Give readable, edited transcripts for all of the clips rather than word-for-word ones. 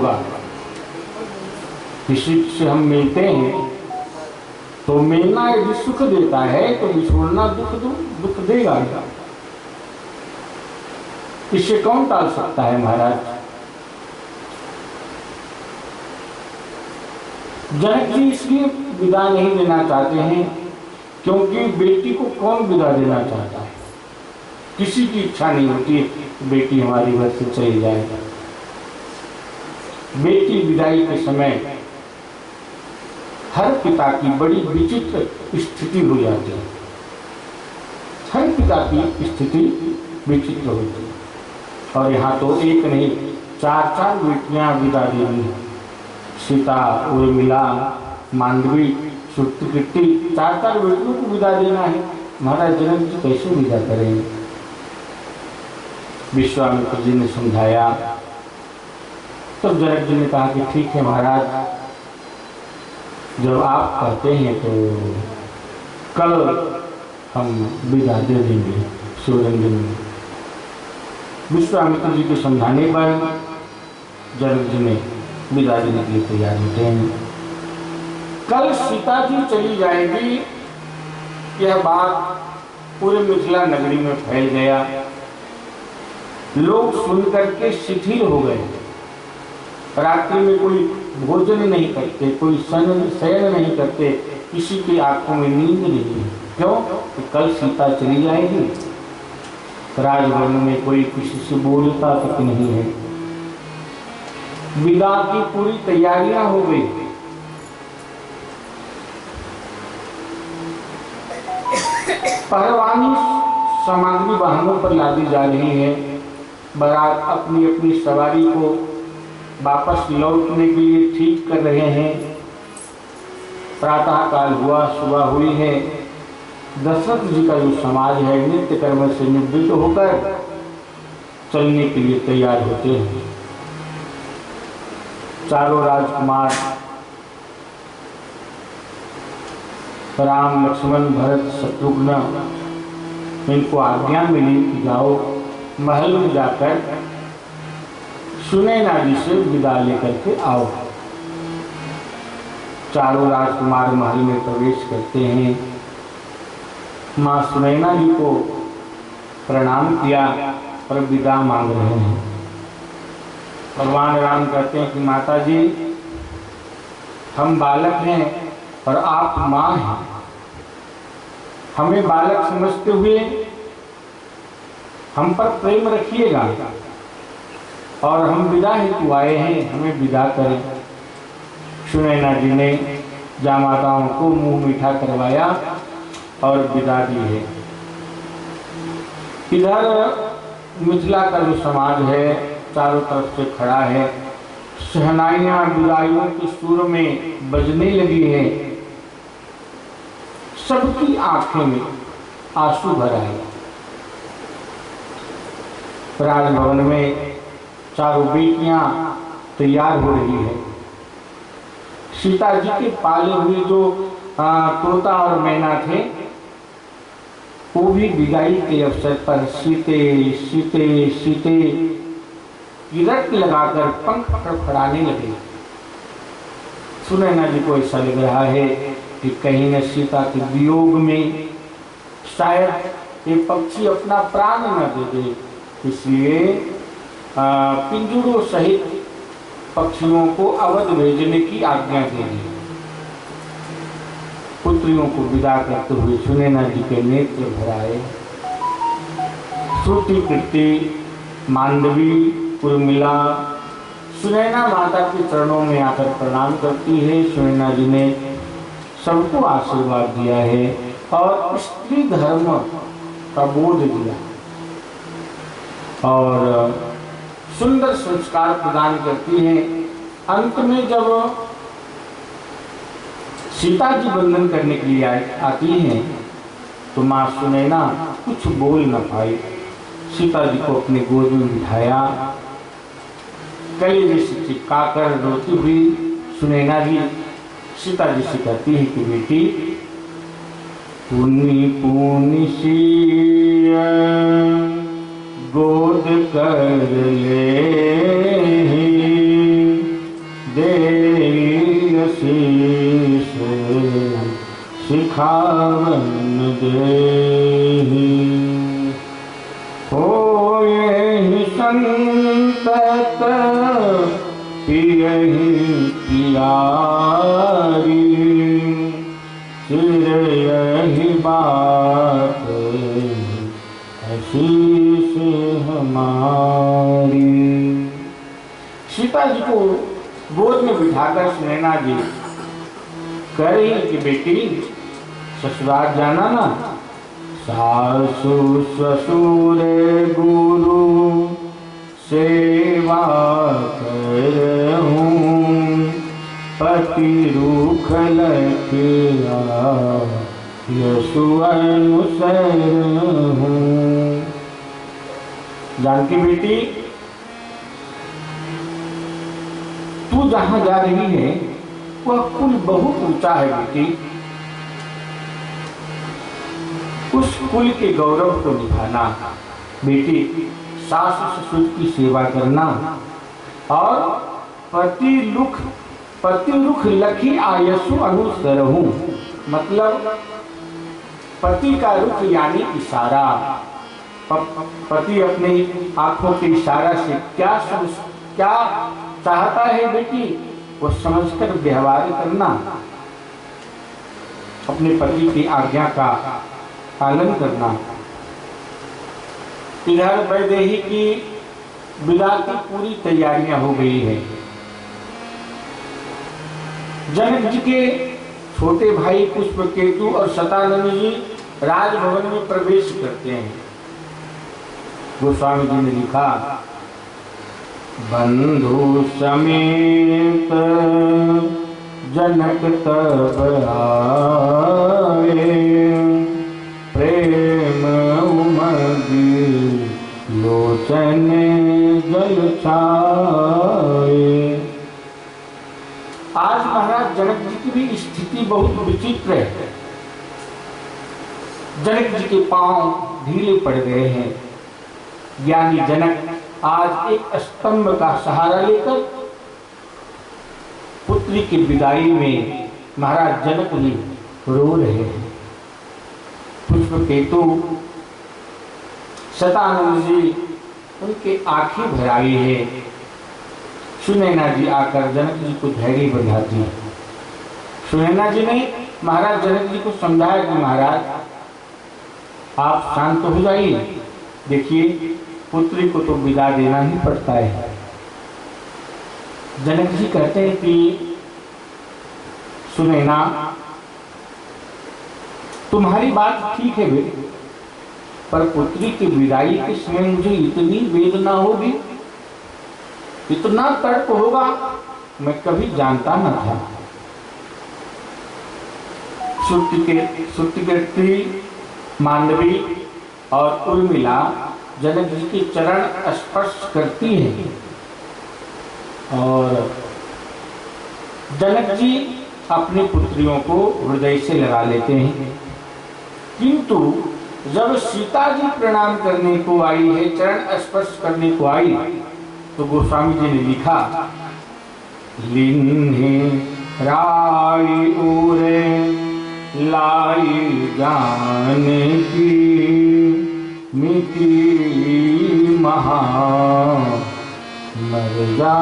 होगा। किसी से हम मिलते हैं तो मिलना यदि सुख देता है तो बिछोड़ना दुख देगा। इसे कौन टाल सकता है महाराज? जनक जी इसलिए विदा नहीं देना चाहते हैं क्योंकि बेटी को कौन विदा देना चाहता है? किसी की इच्छा नहीं होती बेटी हमारी घर से चली जाए। बेटी विदाई के समय हर पिता की बड़ी विचित्र स्थिति हो जाती है। हर पिता की स्थिति विचित्र होती है। और यहाँ तो एक नहीं, 4 बेटियां विदा देनी है। सीता, उर्मिला, मांडवी, सुकृति, 4 बेटियों को विदा देना है। महाराज जनक जी कैसे विदा करेंगे? विश्वामित्र जी ने समझाया। तब जनक जी ने कहा कि ठीक है महाराज, जब आप कहते हैं तो कल हम विदा दे देंगे शिवरंजन में। विश्वामित्र जी के समझाने पर जनक जी ने विदा देने के लिए तैयार होते हैं। कल सीता जी चली जाएगी, यह बात पूरे मिथिला नगरी में फैल गया। लोग सुनकर के शिथिल हो गए। रात्रि में कोई भोजन नहीं करते, कोई शयन नहीं करते, किसी की आंखों में नींद नहीं। क्यों? कि कल सीता चली जाएगी। राजभवन में कोई किसी से बोलता तक नहीं है। विदा की पूरी तैयारियां हो गई। पहलवानी सामग्री वाहनों पर लादी जा रही है। बारात अपनी अपनी सवारी को वापस लौटने के लिए ठीक कर रहे हैं। प्रातः काल हुआ, सुबह हुई है। दशरथ जी का जो समाज है नित्य कर्म से निवृत्त होकर चलने के लिए तैयार होते हैं। चारों राजकुमार राम, लक्ष्मण, भरत, शत्रुघ्न, इनको आज्ञा मिली कि जाओ महल में जाकर सुनैना जी से विदा लेकर के आओ। चारों राजकुमार महल में प्रवेश करते हैं। माँ सुनैना जी को प्रणाम किया और विदा मांग रहे हैं। भगवान राम कहते हैं कि माता जी, हम बालक हैं और आप माँ हैं। हमें बालक समझते हुए हम पर प्रेम रखिएगा और हम विदा हेतु आए हैं, हमें विदा करें। सुनैना जी ने जामाताओं को मुंह मीठा करवाया और विदा दी है। इधर मिथिला का जो समाज है चारों तरफ से खड़ा है। शहनाइयां विदाइयों के सुर में बजने लगी है। सबकी आंखों में आंसू भर आए। राजभवन में चारों बेटियां तैयार हो रही है। सीता जी के पाले हुए जो तोता और मैना थे वो भी विदाई के अवसर पर सीते सीते सीते की रट लगाकर पंख फड़फड़ाने लगे। सुनैना जी को ऐसा लग रहा है कि कहीं न सीता के वियोग में शायद ये पक्षी अपना प्राण न दे दे, इसलिए पिंजरों सहित पक्षियों को अवध भेजने की आज्ञा दे दी। पुत्रियों को विदा करते हुए सुनैना जी के नेत्र भर आए। श्रुति, कीर्ति, मांडवी, उर्मिला सुनैना माता के चरणों में आकर प्रणाम करती है। सुनैना जी ने सबको आशीर्वाद दिया है और स्त्री धर्म का बोध दिया और सुंदर संस्कार प्रदान करती है। अंत में जब सीता जी बंधन करने के लिए आती हैं तो माँ सुनैना कुछ बोल न पाई। सीता जी को अपने गोद में बिठाया। कलेजे से चिपकाकर रोती हुई सुनैना जी सीता जी से कहती है कि बेटी, पुनी पुनी सिया गोद कर ले, देई आशीष सिखावन देहि। होए संतत पियहि पियारी, सिर यही बात आशीष हमारी। सीता जी को गोद में बिठाकर सुनैना जी कह रही कि बेटी ससुराल जाना ना, सासु ससुर गुरु सेवा करहूं, पति रूख लखिया यशु अनुसर हूं। जानकी बेटी तू जहां जा रही है वह कुल बहुत ऊंचा है बेटी, उस कुल के गौरव को निभाना बेटी, सास ससुर की सेवा करना और पति रुख लखी आयसु अनुसरहु, मतलब पति का रुख यानी इशारा, पति अपने आंखों के इशारा से क्या चाहता है बेटी वो समझकर व्यवहार करना, अपने पति की आज्ञा का पालन करना। इधर वैदेही की विदा की पूरी तैयारियां हो गई है। जनक जी के छोटे भाई पुष्पकेतु और शतानंद जी राजभवन में प्रवेश करते हैं। गोस्वामी जी ने लिखा, बंधु समेत जनक तब आए, प्रेम उमगी लोचन जल छाए। आज महाराज जनक जी की भी स्थिति बहुत विचित्र है। जनक जी के पांव ढीले पड़ गए हैं। ज्ञानी जनक आज एक स्तंभ का सहारा लेकर पुत्री की विदाई में महाराज जनक जी रो रहे हैं। पुष्पकेतु शतानंद जी उनके आंखें भर आई है। सुनैना जी आकर जनक जी को धैर्य बंधाती है। सुनैना जी ने महाराज जनक जी को समझाया कि महाराज आप शांत हो जाइए, देखिए पुत्री को तो विदा देना ही पड़ता है। जनक जी कहते हैं कि सुनैना तुम्हारी बात ठीक है बेटे, पर पुत्री की विदाई के समय मुझे इतनी वेदना होगी, इतना तड़प होगा, मैं कभी जानता न था। सुतिकेत्री, मांडवी और उर्मिला जनक जी के चरण स्पर्श करती है और जनक जी अपनी पुत्रियों को हृदय से लगा लेते हैं। किंतु जब सीता जी प्रणाम करने को आई है, चरण स्पर्श करने को आई, तो गोस्वामी जी ने लिखा, लिन्हे राई उरे लाई जान की, मिटी महा मर्यादा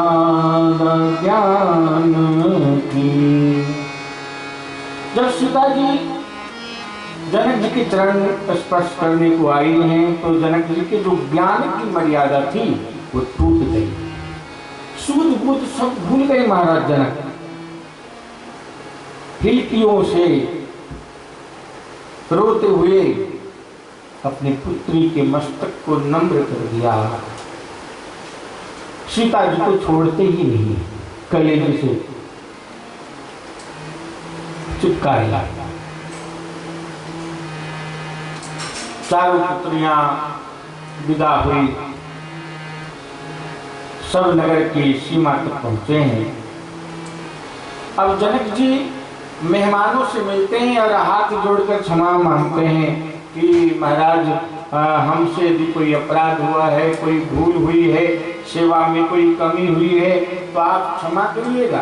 ज्ञान की। जब सीता जी जनक जी के चरण स्पर्श करने को आई हैं, तो जनक जी के जो ज्ञान की मर्यादा थी वो टूट गई। सूद बुद्ध सब भूल गए महाराज जनक। हिलकियों से रोते हुए अपनी पुत्री के मस्तक को नम्र कर दिया। सीता जी को छोड़ते ही नहीं, कलेजे से चिपका लिया। चारों पुत्रियां विदा हुई, सब नगर की सीमा तक पहुंचे हैं। अब जनक जी मेहमानों से मिलते हैं और हाथ जोड़कर क्षमा मांगते हैं कि महाराज हमसे यदि कोई अपराध हुआ है, कोई भूल हुई है, सेवा में कोई कमी हुई है तो आप क्षमा करिएगा।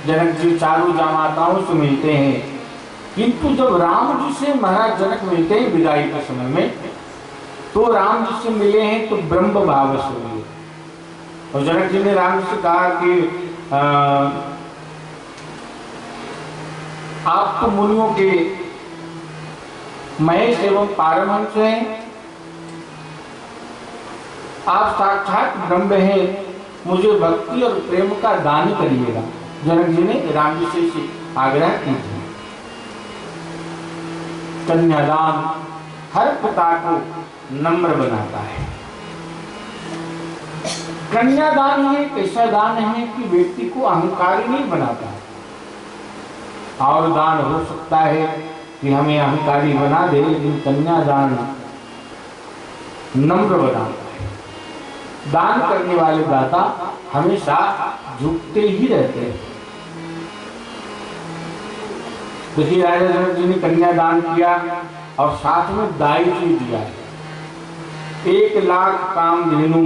जनक जी चारों जामाताओं से मिलते हैं, किंतु जब राम जी से महाराज जनक मिलते हैं विदाई के समय में, तो राम जी से मिले हैं तो ब्रह्म भाव से मिले। और जनक जी ने राम जी से कहा कि आप तो मुनियों के महेश एवं पारमहंस हैं, आप साक्षात ब्रह्म हैं, मुझे भक्ति और प्रेम का दान करिएगा। जनक जी ने राम जी से आग्रह की थी। कन्यादान हर पिता को नम्र बनाता है। कन्यादान ही एक ऐसा दान है कि व्यक्ति को अहंकारी नहीं बनाता। और दान हो सकता है कि हमें अहंकारी बना दे, लेकिन कन्यादान नम्र बनाता है। दान करने वाले दाता हमेशा झुकते ही रहते हैं। देखिए राजा जनक जी ने कन्यादान किया और साथ में दायित्व दिया है। 1,00,000 कामधेनु,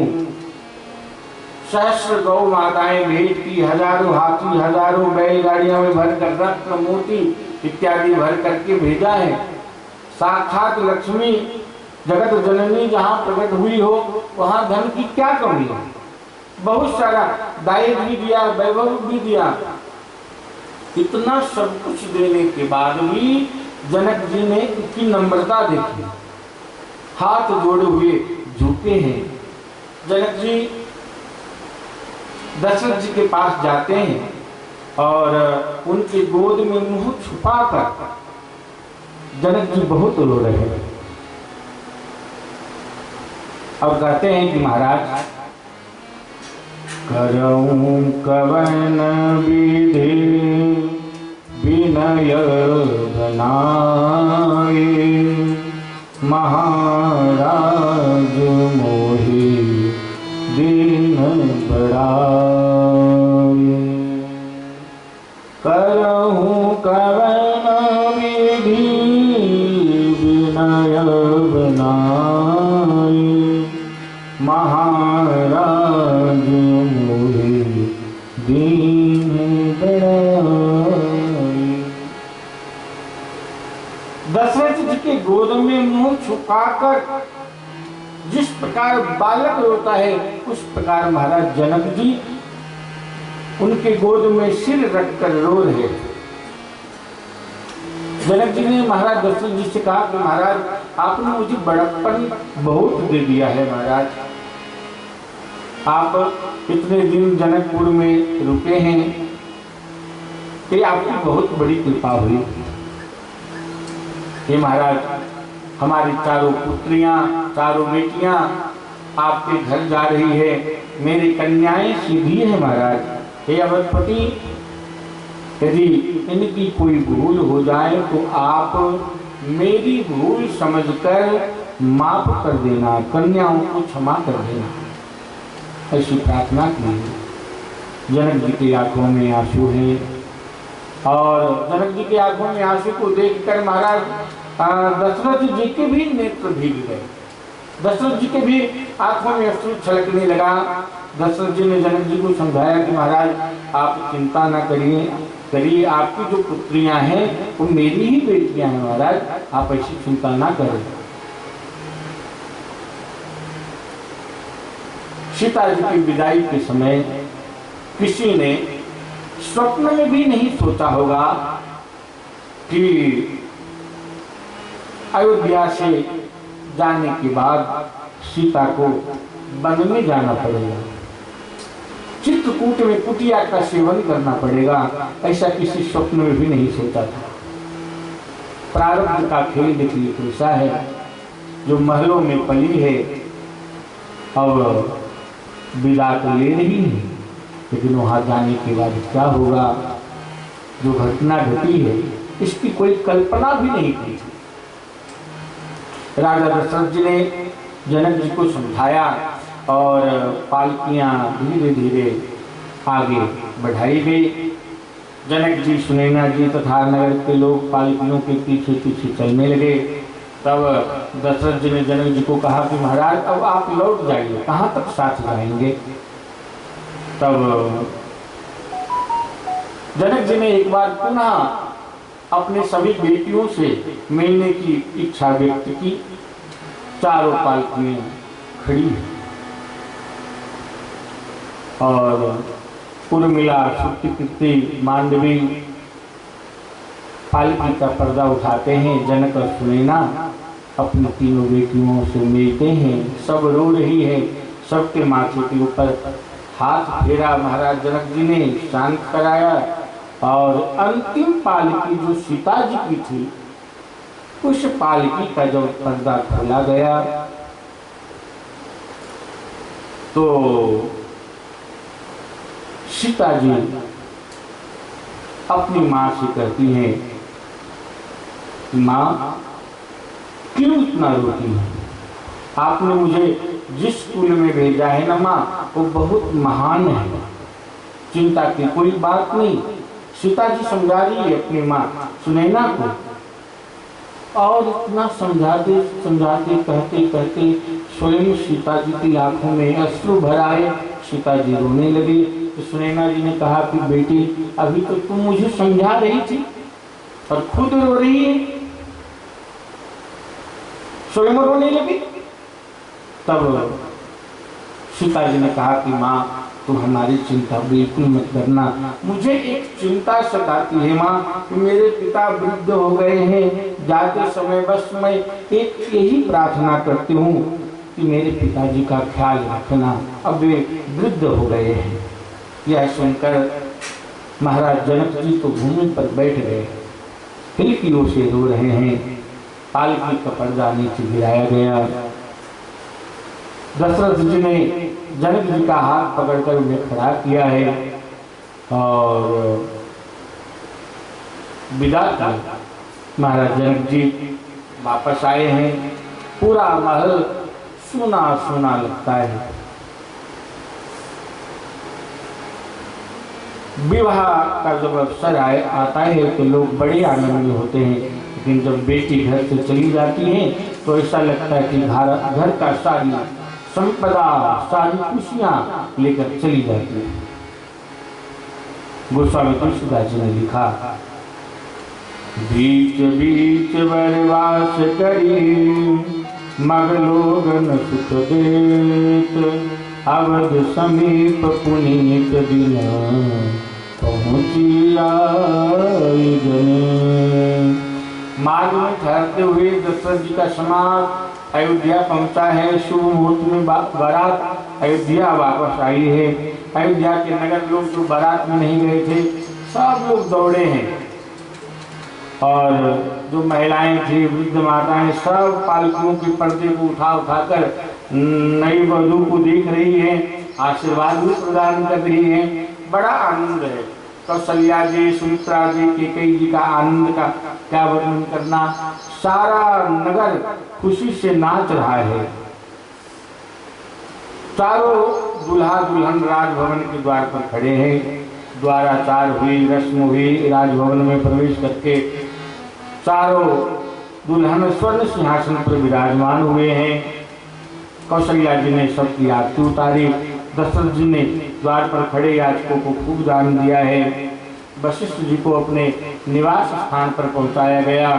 सहस्र गौ माताएं भेंट की, हजारों हाथी, हजारों बैलगाड़ियों में भरकर रत्न मोती इत्यादि भर करके भेजा है। साक्षात लक्ष्मी जगत जननी जहाँ प्रकट हुई हो वहाँ धन की क्या कमी है। बहुत सारा दायित्व भी दिया, वैभव भी दिया। इतना सब कुछ देने के बाद भी जनक जी ने उसकी नम्रता देखी, हाथ जोड़े हुए झुके हैं। जनक जी दशरथ जी के पास जाते हैं और उनकी गोद में मुंह छुपाकर जनक जी बहुत रो रहे हैं। अब कहते हैं कि महाराज करऊं कवन विधि विनय बनाए, महाराज मोहि दीन बढ़ाए। करऊं कवन विधि विनय बनाए, महाराज मोहि दीन बढ़ाए। दशरथ जी के गोद में मुंह छुपाकर जिस प्रकार बालक रोता है, उस प्रकार महाराज जनक जी उनके गोद में सिर रखकर रो रहे। जनक जी ने महाराज दशरथ जी से कहा कि महाराज आपने मुझे बड़प्पन बहुत दे दिया है। महाराज आप इतने दिन जनकपुर में रुके हैं, ये आपकी बहुत बड़ी कृपा हुई। ये महाराज हमारी चारों पुत्रियां, चारों बेटियां आपके घर जा रही है, मेरी कन्याएं सीधी है। महाराज हे अवधपति, यदि इनकी कोई भूल हो जाए तो आप मेरी भूल समझकर माफ कर देना, कन्याओं को क्षमा कर देना, ऐसी प्रार्थना की। जनक जी की आंखों में आंसू हैं और जनक जी की आंखों में आंसू को देखकर महाराज दशरथ जी के भी नेत्र भीग गए। दशरथ जी के भी आंखों में अश्रु छलकने लगा। दशरथ जी ने जनक जी को समझाया कि महाराज आप चिंता न करिए, आपकी जो पुत्रियां हैं वो मेरी ही बेटियां हैं। महाराज आप ऐसी चिंता ना करें। सीता जी की विदाई के समय किसी ने स्वप्न में भी नहीं सोचा होगा कि अयोध्या से जाने के बाद सीता को वन में जाना पड़ेगा, चित्रकूट में कुटिया का सेवन करना पड़ेगा, ऐसा किसी स्वप्न में भी नहीं सोचा था। प्रारब्ध का खेल देखिए कैसा है, जो महलों में पली है और विदा तो ले रही है, लेकिन वहां जाने के बाद क्या होगा, जो घटना घटी है इसकी कोई कल्पना भी नहीं की थी। राजा दशरथ जी ने जनक जी को समझाया और पालकियां धीरे धीरे आगे बढ़ाई गई। जनक जी, सुनैना जी तथा नगर के लोग पालकियों के पीछे पीछे चलने लगे। तब दशरथ जी ने जनक जी को कहा कि महाराज अब आप लौट जाइए, कहाँ तक साथ जाएंगे। तब जनक जी ने एक बार पुनः अपने सभी बेटियों से मिलने की इच्छा व्यक्त की। चारों पालकियां खड़ी हैं और उर्मिला, सुप्तिकृति, मांडवी पालकी का पर्दा उठाते हैं। जनक और सुनैना अपनी तीनों बेटियों से मिलते हैं। सब रो रही है, सबके माथे के ऊपर हाथ फेरा महाराज जनक जी ने, शांत कराया। और अंतिम पालकी जो सीता जी की थी, उस पालकी का जब पर्दा खोला गया तो सीता जी अपनी माँ से कहती हैं, माँ क्यों इतना रोती है? आपने मुझे जिस कुल में भेजा है ना माँ, वो बहुत महान है, चिंता की कोई बात नहीं। सीता जी समझा रही है अपनी माँ सुनैना को, और इतना समझाते समझाते कहते कहते स्वयं सीता जी की आंखों में अश्रु भर आए। सीता जी रोने लगी तो सुनैना जी ने कहा कि बेटी, अभी तो तुम मुझे समझा रही थी और खुद रो रही है, स्वयं रोने लगी। तब सीता जी ने कहा कि माँ, तुम हमारी चिंता बिल्कुल मत करना। मुझे एक चिंता सताती है माँ कि मेरे पिता वृद्ध हो गए हैं। जाते समय बस मैं एक यही प्रार्थना करती हूँ कि मेरे पिताजी का ख्याल रखना, अब वे वृद्ध हो गए हैं। यह सुनकर महाराज जनक जी तो भूमि पर बैठ गए, खिड़कियों से रो रहे हैं। पालकी का पर्दा नीचे गिराया गया। दशरथ जी ने जनक जी का हाथ पकड़कर उन्हें खड़ा किया है और विदा किया। महाराज जनक जी वापस आए हैं। पूरा महल सुना सुना लगता है। विवाह का जब अवसर आता है तो लोग बड़े आनंद में होते हैं, लेकिन जब बेटी घर से चली जाती है तो ऐसा लगता है कि घर का सारी संपदा, सारी खुशियां लेकर चली जाती है। गोस्वामी तुलसीदास जी ने लिखा, बीच बीच वनवास करी मग लोगन सुख देत, अवध समीप पुनीत दिन पहुँची आई जने। मार्ग में ठहरते हुए दशरथ जी का समाज अयोध्या पहुंचा है। शुभ मुहूर्त में बारात अयोध्या वापस आई है। अयोध्या के नगर लोग जो बारात में नहीं गए थे, सब लोग दौड़े हैं और जो महिलाएं थी, वृद्ध माताएं, सब पालकियों के पर्दे को उठा उठाकर नई वधू को देख रही हैं, आशीर्वाद भी प्रदान कर रही हैं। बड़ा आनंद है। कौशल्या जी, सुमित्रा जी, कैकेयी जी का आनंद का क्या वर्णन करना। सारा नगर खुशी से नाच रहा है। चारों दुल्हा दुल्हन राजभवन के द्वार पर खड़े हैं। द्वाराचार हुई, रस्म हुई। राजभवन में प्रवेश करके चारों दुल्हन स्वर्ण सिंहासन पर विराजमान हुए हैं। कौशल्या जी ने सबकी आरती उतारी। दशरथ जी ने द्वार पर खड़े याचकों को खूब दान दिया है। वशिष्ठ जी को अपने निवास स्थान पर पहुंचाया गया।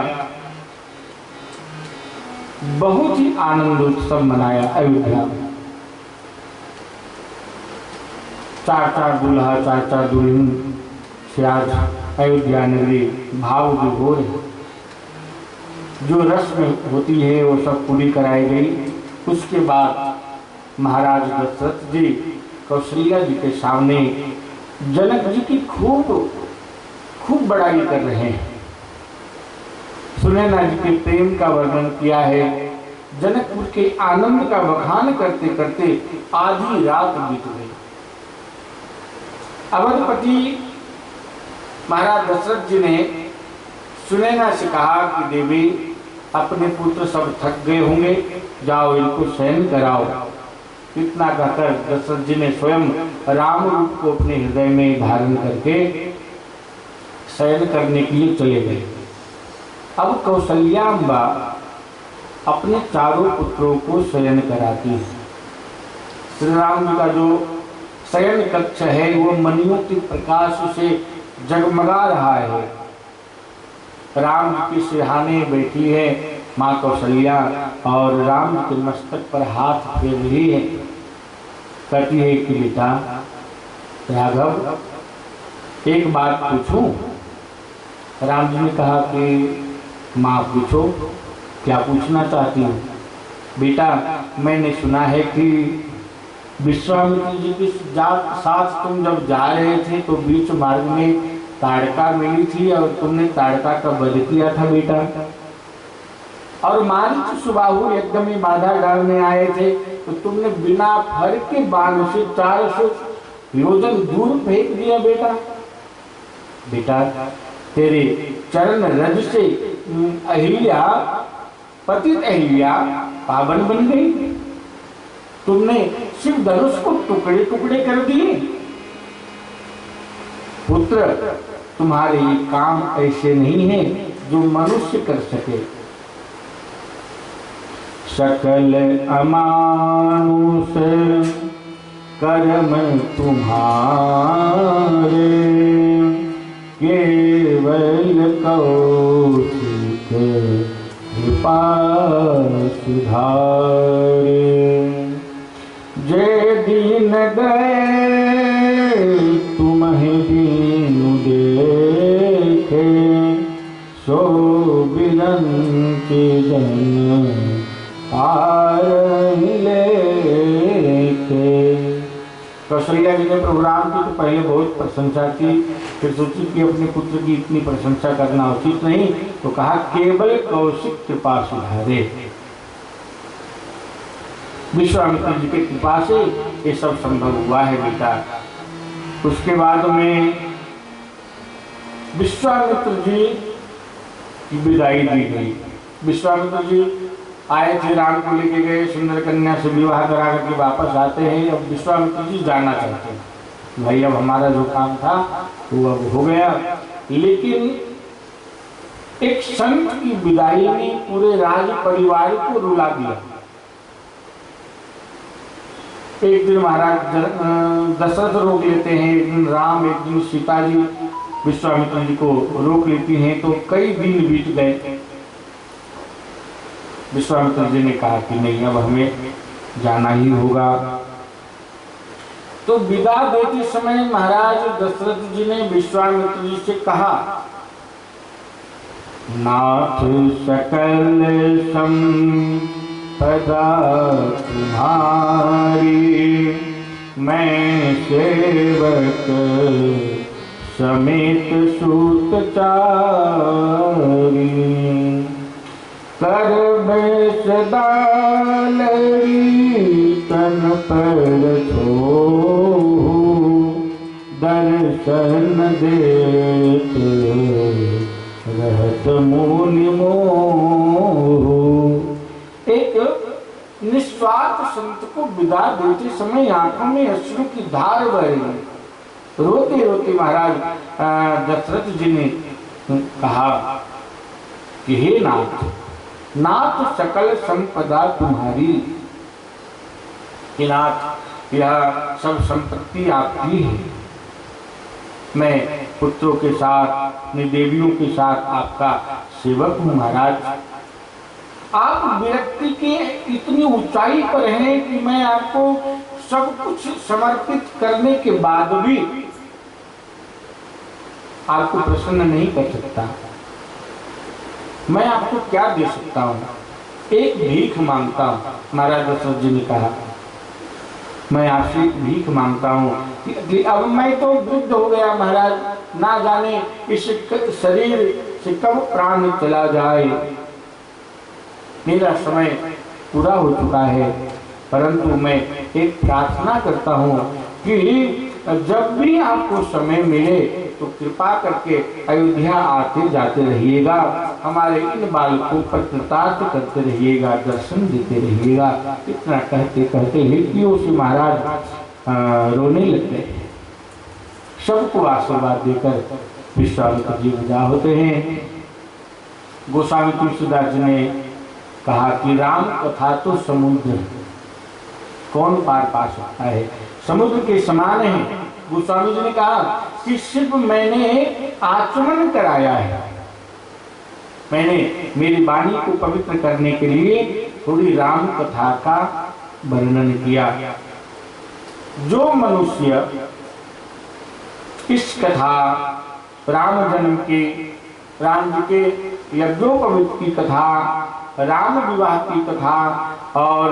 बहुत ही आनंद उत्सव मनाया अयोध्या में। चार दूल्हा, चार दुल्हन से आज अयोध्या नगरी भाव विभोर है। जो रस्म होती है वो सब पूरी कराई गई। उसके बाद महाराज दशरथ जी कौशल्या जी के सामने जनक जी की खूब बड़ाई कर रहे हैं। सुनैना जी के प्रेम का वर्णन किया है। जनकपुर के आनंद का बखान करते करते आधी रात बीत गई। अवधपति महाराज दशरथ जी ने सुनैना से कहा कि देवी, अपने पुत्र सब थक गए होंगे, जाओ इनको शयन कराओ। इतना कहकर दशरथ जी ने स्वयं राम रूप को अपने हृदय में धारण करके शयन करने के लिए चले गए। अब कौशल्याम्बा अपने चारों पुत्रों को शयन कराती है। श्री राम जी का जो शयन कक्ष है वो मणियों के प्रकाश से जगमगा रहा है। राम जी के सिरहाने बैठी है माँ कौशल्या और राम जी के मस्तक पर हाथ फेर रही है। कहती है कि बेटा राघव, एक बात पूछूं? राम जी ने कहा कि माँ पूछो, क्या पूछना चाहती हूँ? बेटा, मैंने सुना है कि विश्वामित्र जी के साथ तुम जब जा रहे थे तो बीच मार्ग में ताड़का मिली थी और तुमने ताड़का का वध किया था बेटा। और मारीच सुबाहु यज्ञ में बाधा डालने आए थे तो तुमने बिना फर के बाण से 400 योजन दूर फेंक दिया बेटा। बेटा, तेरे चरण रज से अहिल्या, पतित अहिल्या पावन बन गई। तुमने शिव धनुष को टुकड़े टुकड़े कर दिए। पुत्र, तुम्हारे ये काम ऐसे नहीं है जो मनुष्य कर सके। सकल अमानुष कर्म तुम्हारे, केवल कौशिक कृपा सुधारे। जय दीन गए तुम्हें दीनु देखे, सो बिरंच जन आर लेके। कौशल्या जी ने प्रभु राम की तो पहले बहुत प्रशंसा की, फिर सोची कि अपने पुत्र की इतनी प्रशंसा करना उचित नहीं, तो कहा केवल कौशिक कृपा सुधारे। विश्वामित्र जी की कृपा से ये सब संभव हुआ है बेटा। उसके बाद में विश्वामित्र जी की विदाई दी गई। विश्वामित्र जी आए थे, राम को लेके गए, सुंदर कन्या से विवाह करा करके वापस आते हैं। अब विश्वामित्र जी जाना चाहते हैं, भाई अब हमारा जो काम था वो अब हो गया। लेकिन एक संत की विदाई ने पूरे राज परिवार को रुला दिया। एक दिन महाराज दशरथ रोक लेते हैं, एक दिन राम, एक दिन सीता जी विश्वामित्र जी को रोक लेती हैं, तो कई दिन बीत गए। विश्वामित्र जी ने कहा कि नहीं, अब हमें जाना ही होगा। तो विदा देते समय महाराज दशरथ जी ने विश्वामित्र जी से कहा, नाथ सकल संपदा तुम्हारी, मैं सेवक समेत सूत चारी। कर बेसदालरी तन पर छो, दर्शन देत रहत मूनि मोह। एक निस्वार्थ संत को विदा देते समय आंखों में अश्रु की धार बह रही। रोते रोते महाराज दशरथ जी ने कहा कि हे नाथ, नाथ सकल संपदा तुम्हारी, कि नाथ यह सब संपत्ति आपकी है। मैं पुत्रों के साथ, अपनी देवियों के साथ आपका सेवक हूँ महाराज। आप विरक्ति के इतनी ऊंचाई पर हैं कि मैं आपको सब कुछ समर्पित करने के बाद भी आपको प्रसन्न नहीं कर सकता। मैं आपको क्या दे सकता हूँ? एक भीख मांगता हूँ। महाराज दशरथ जी ने कहा, मैं आपसे भीख मांगता हूँ कि अब मैं तो वृद्ध हो गया महाराज, ना जाने इस शरीर से कब प्राण चला जाए। मेरा समय पूरा हो चुका है, परंतु मैं एक प्रार्थना करता हूँ कि जब भी आपको समय मिले तो कृपा करके अयोध्या आते जाते रहिएगा, हमारे इन बालकों पर कृतार्थ करते रहिएगा, दर्शन देते रहिएगा। इतना कहते कहते हिरकियों से महाराज रोने लग गए। सबको आशीर्वाद देकर विश्वामित्र जी विदा होते हैं। गोस्वामी तुलसीदास जी ने कहा कि राम कथा तो समुद्र, कौन पार पा सकता है, समुद्र के समान है। गोस्वामी जी ने कहा कि सिर्फ मैंने आचमन कराया है, मैंने मेरी वाणी को पवित्र करने के लिए थोड़ी राम कथा का वर्णन किया। जो मनुष्य इस कथा राम जन्म की, राम जी के यज्ञोपवीत की कथा, राम विवाह की कथा और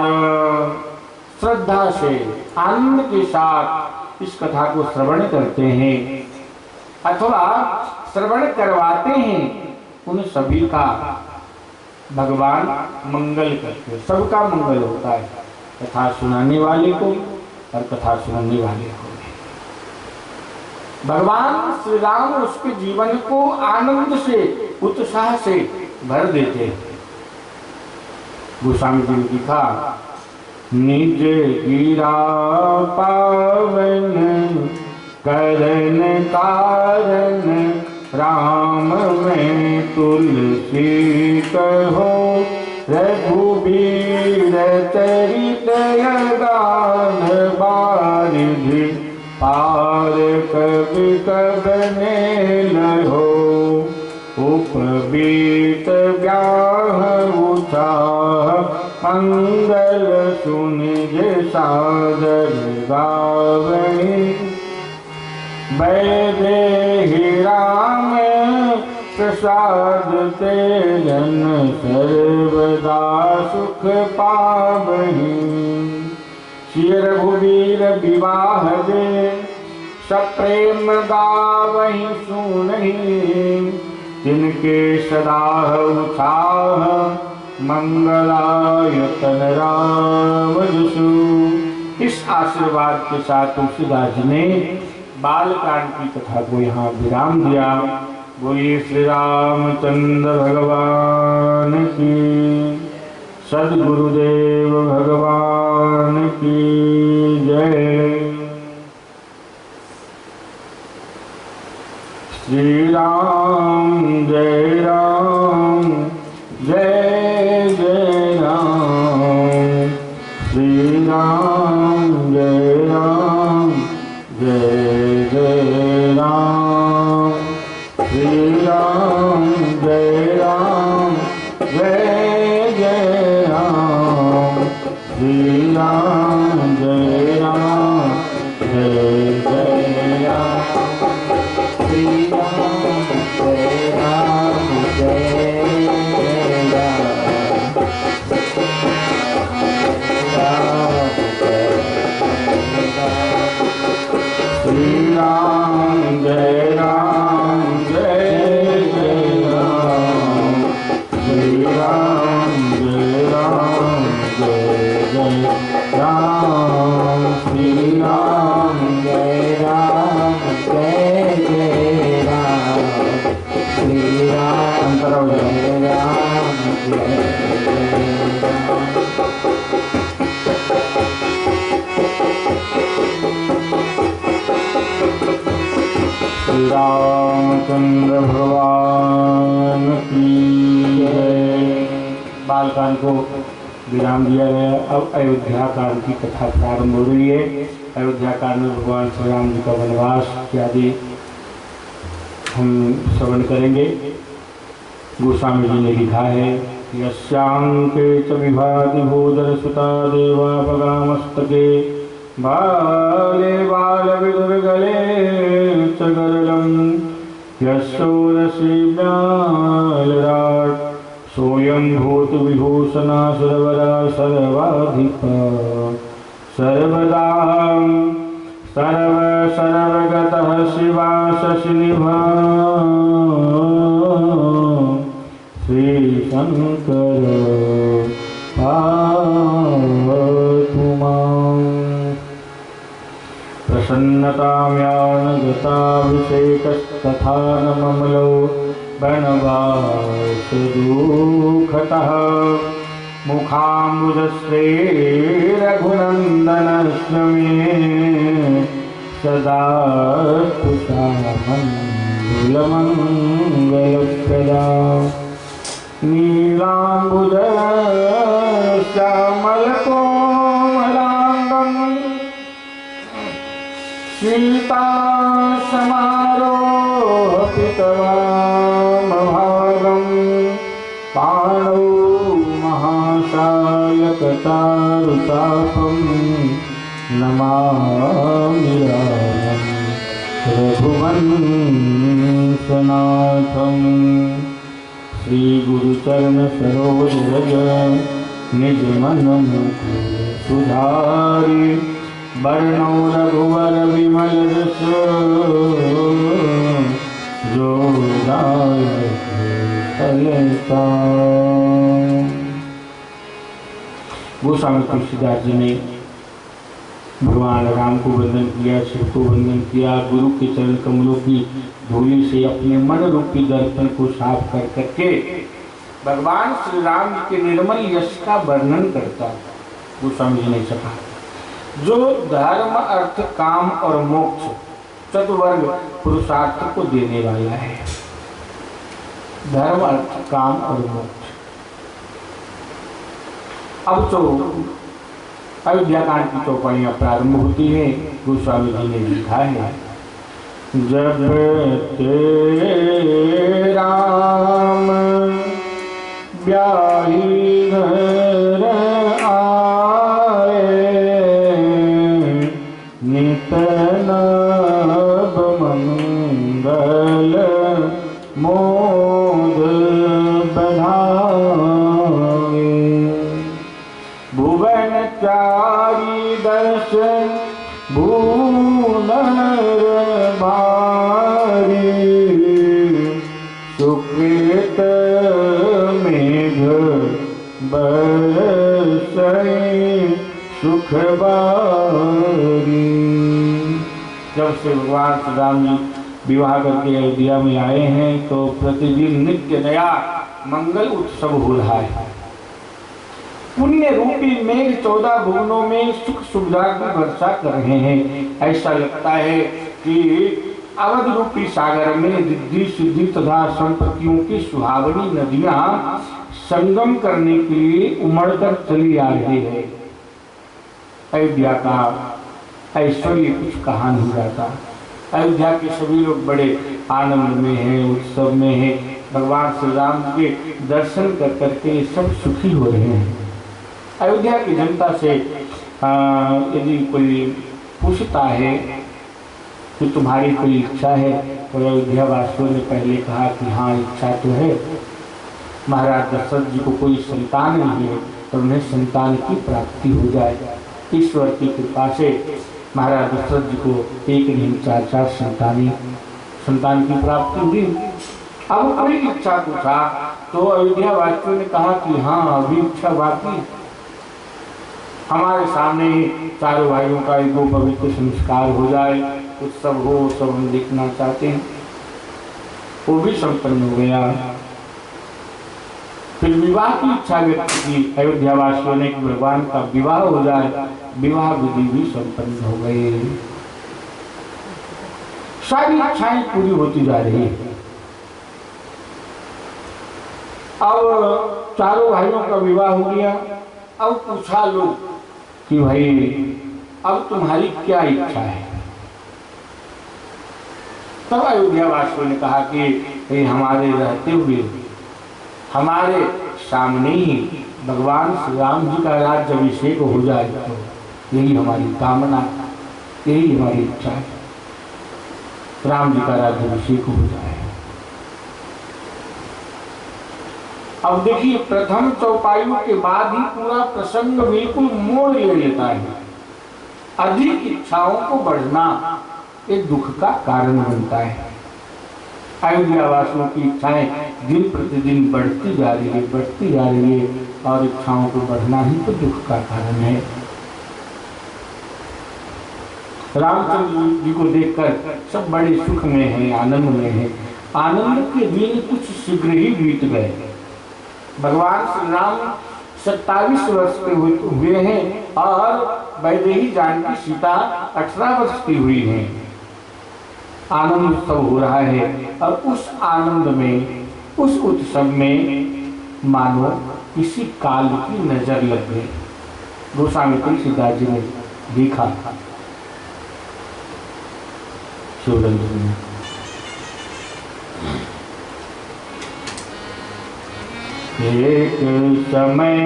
श्रद्धा से आनंद के साथ इस कथा को श्रवण करते हैं अथवा श्रवण करवाते हैं, उन सभी का भगवान मंगल करते हैं, सबका मंगल होता है, कथा सुनाने वाले को और कथा सुनाने वाले को। भगवान श्री राम उसके जीवन को आनंद से, उत्साह से भर देते हैं। गोस्वामी जी ने लिखा, निज गिरा पावन करन कारण राम में तुलसी कहो, रघुबीर चरित गान बारिधि पार कवि कबने लहो, उपबीत व्याह उत्साह मंगल सुनिज सादर गावै, वैदेही राम प्रसाद तेजन सर्वदा सुख पावहि, श्री रघुबीर विवाह दे सप्रेम गावहि सुनहि, तिनके सदा उत्साह मंगलायतन राम जसु। इस आशीर्वाद के साथ तुलसीदास जी ने बालकांड की कथा को यहाँ विराम दिया। बोलिए श्री रामचंद्र भगवान की, सद्गुरुदेव भगवान की जय। श्री राम जय राम जय जय राम, श्री राम जय राम जय जय राम, श्री राम जय राम जय जय राम, श्री राम जय राम जय जय राम, श्री राम जय राम जय श्री राम जय राम जय जय राम, श्री राम जय राम जय जय राम, श्री राम जय राम जय जय राम, श्री राम जय राम जय जय श्री रामचंद्र भगवान की जय। बालकांड को विराम दिया गया। अब अयोध्या कांड की कथा प्रारंभ हो रही है। अयोध्या कांड में भगवान श्री राम जी का वनवास इत्यादि हम श्रवण करेंगे। गोस्वामी जी ने लिखा है, यस्यांके च विभाति भूधर सुता देवापगामस्तके, बाले बाल विदुर्गले च गरलम, यशोरसी व्यालराट सोयं भूत विभूषणा सर्वदा सर्वाधिक, सर्वदा सर्व सर्वगतः शिवा शशिनिभा, श्री शंकर पावतु मां। प्रसन्नताम्यानगताभिषेकस्तथा न ममलो वनवास दुःखतः, मुखाम्बुजश्री रघुनन्दनस्य मे, सदा कुशामङ्गलमङ्गलप्रदा, नीलाम्बुज श्यामलकोमलाङ्ग, सीता समारोपितवामभागं पाणौ महासायकतारुतापं नमामि रामं रघुवंशनाथं। श्री गुरुचरण सरोज रज निज मन मुकुर सुधारि वर्णौ रघुवर विमल यश जो दायक फलता। गोस्वामी तुलसीदास जी ने भगवान राम को वंदन किया, शिव को वंदन किया, गुरु के चरण कमलों की धूलि से अपने मन रूपी दर्पण को साफ कर करके भगवान श्री राम जी के निर्मल यश का वर्णन करता। गोस्वामी जी ने कहा, जो धर्म अर्थ काम और मोक्ष चतुर्वर्ग पुरुषार्थ को देने वाला है। धर्म अर्थ काम और मोक्ष। अब तो अयोध्या कांड की चौपाइयां प्रारंभ होती है। गोस्वामी जी ने लिखा है, जब ते राम ब्याही घर आए, नित नव मंगल मोद बधाए, भुवन चारी दर्शन भूनर भारी, सुकृत मेघ बरसई सुख बारी। जब से भगवान श्री राम जी विवाह करके अयोध्या में आए हैं तो प्रतिदिन नित्य नया मंगल उत्सव हो रहा है। पुण्य रूपी मेघ 14 भुवनों में सुख सुविधा की वर्षा कर रहे हैं। ऐसा लगता है कि अवध रूपी सागर में रिद्धि सिद्धि तथा संपत्तियों की सुहावनी नदियां संगम करने के लिए उमड़कर चली आ रही है। अयोध्या का ऐश्वर्य कुछ कहा नहीं जाता। अयोध्या के सभी लोग बड़े आनंद में हैं, उत्सव में हैं। भगवान श्री राम के दर्शन कर करके सब सुखी हो रहे हैं। अयोध्या की जनता से यदि कोई पूछता है कि तुम्हारी कोई इच्छा है, तो अयोध्या वासियों ने पहले कहा कि हाँ इच्छा तो है। महाराज दशरथ जी को कोई संतान नहीं है तो उन्हें संतान की प्राप्ति हो जाए। ईश्वर की कृपा से महाराज दशरथ जी को एक नहीं 4 संतान की प्राप्ति हुई। अब कोई इच्छा पूछा तो अयोध्या वासियों ने कहा कि हाँ अभी इच्छा बाकी, हमारे सामने ही चारों भाइयों का एक पवित्र संस्कार हो जाए, उत्सव हो, सब हम देखना चाहते हैं। वो भी संपन्न हो गया। फिर विवाह की इच्छा व्यक्त की अयोध्या वासियों ने कि भगवान का विवाह हो जाए। विवाह विधि भी संपन्न हो गई। सारी इच्छाएं पूरी होती जा रही है। अब चारों भाइयों का विवाह हो गया। अब पूछा लोग कि भाई अब तुम्हारी क्या इच्छा है? तब अयोध्या वासियों ने कहा कि हमारे रहते हुए हमारे सामने ही भगवान श्री राम जी का राज्याभिषेक हो जाए तो यही हमारी कामना, यही हमारी इच्छा है, राम जी का राज्याभिषेक हो जाए। अब देखिए प्रथम चौपाइयों के बाद ही पूरा प्रसंग बिल्कुल मोड़ ले लेता है। अधिक इच्छाओं को बढ़ना एक दुख का कारण बनता है। अयोध्या वासियों की इच्छाएं दिन प्रतिदिन बढ़ती जा रही है और इच्छाओं को बढ़ना ही तो दुख का कारण है। रामचंद्र जी को देखकर सब बड़े सुख में हैं, आनंद में हैं। आनंद के दिन कुछ शीघ्र ही बीत गए। भगवान श्री राम 27 वर्ष के हुए हैं और वैदेही जानकी सीता 18 वर्ष की हुई हैं। आनंद उत्सव हो रहा है और उस आनंद में, उस उत्सव में मानो किसी काल की नजर लग गई। गोस्वामी तुलसीदास जी ने देखा शिवरंजन में। एक समय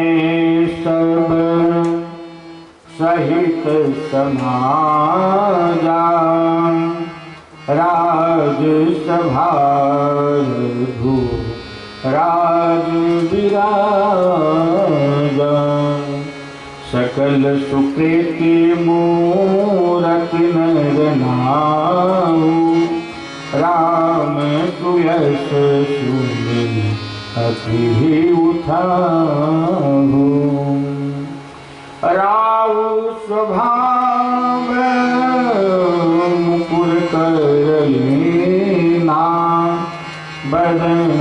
सब सहित समाजा राज सभा रघु राज विराजा सकल सुकृति मूरत नर नाऊ राम सुयश सुनि अति उठाऊ राव स्वभाव मुकुर कर लेना बदन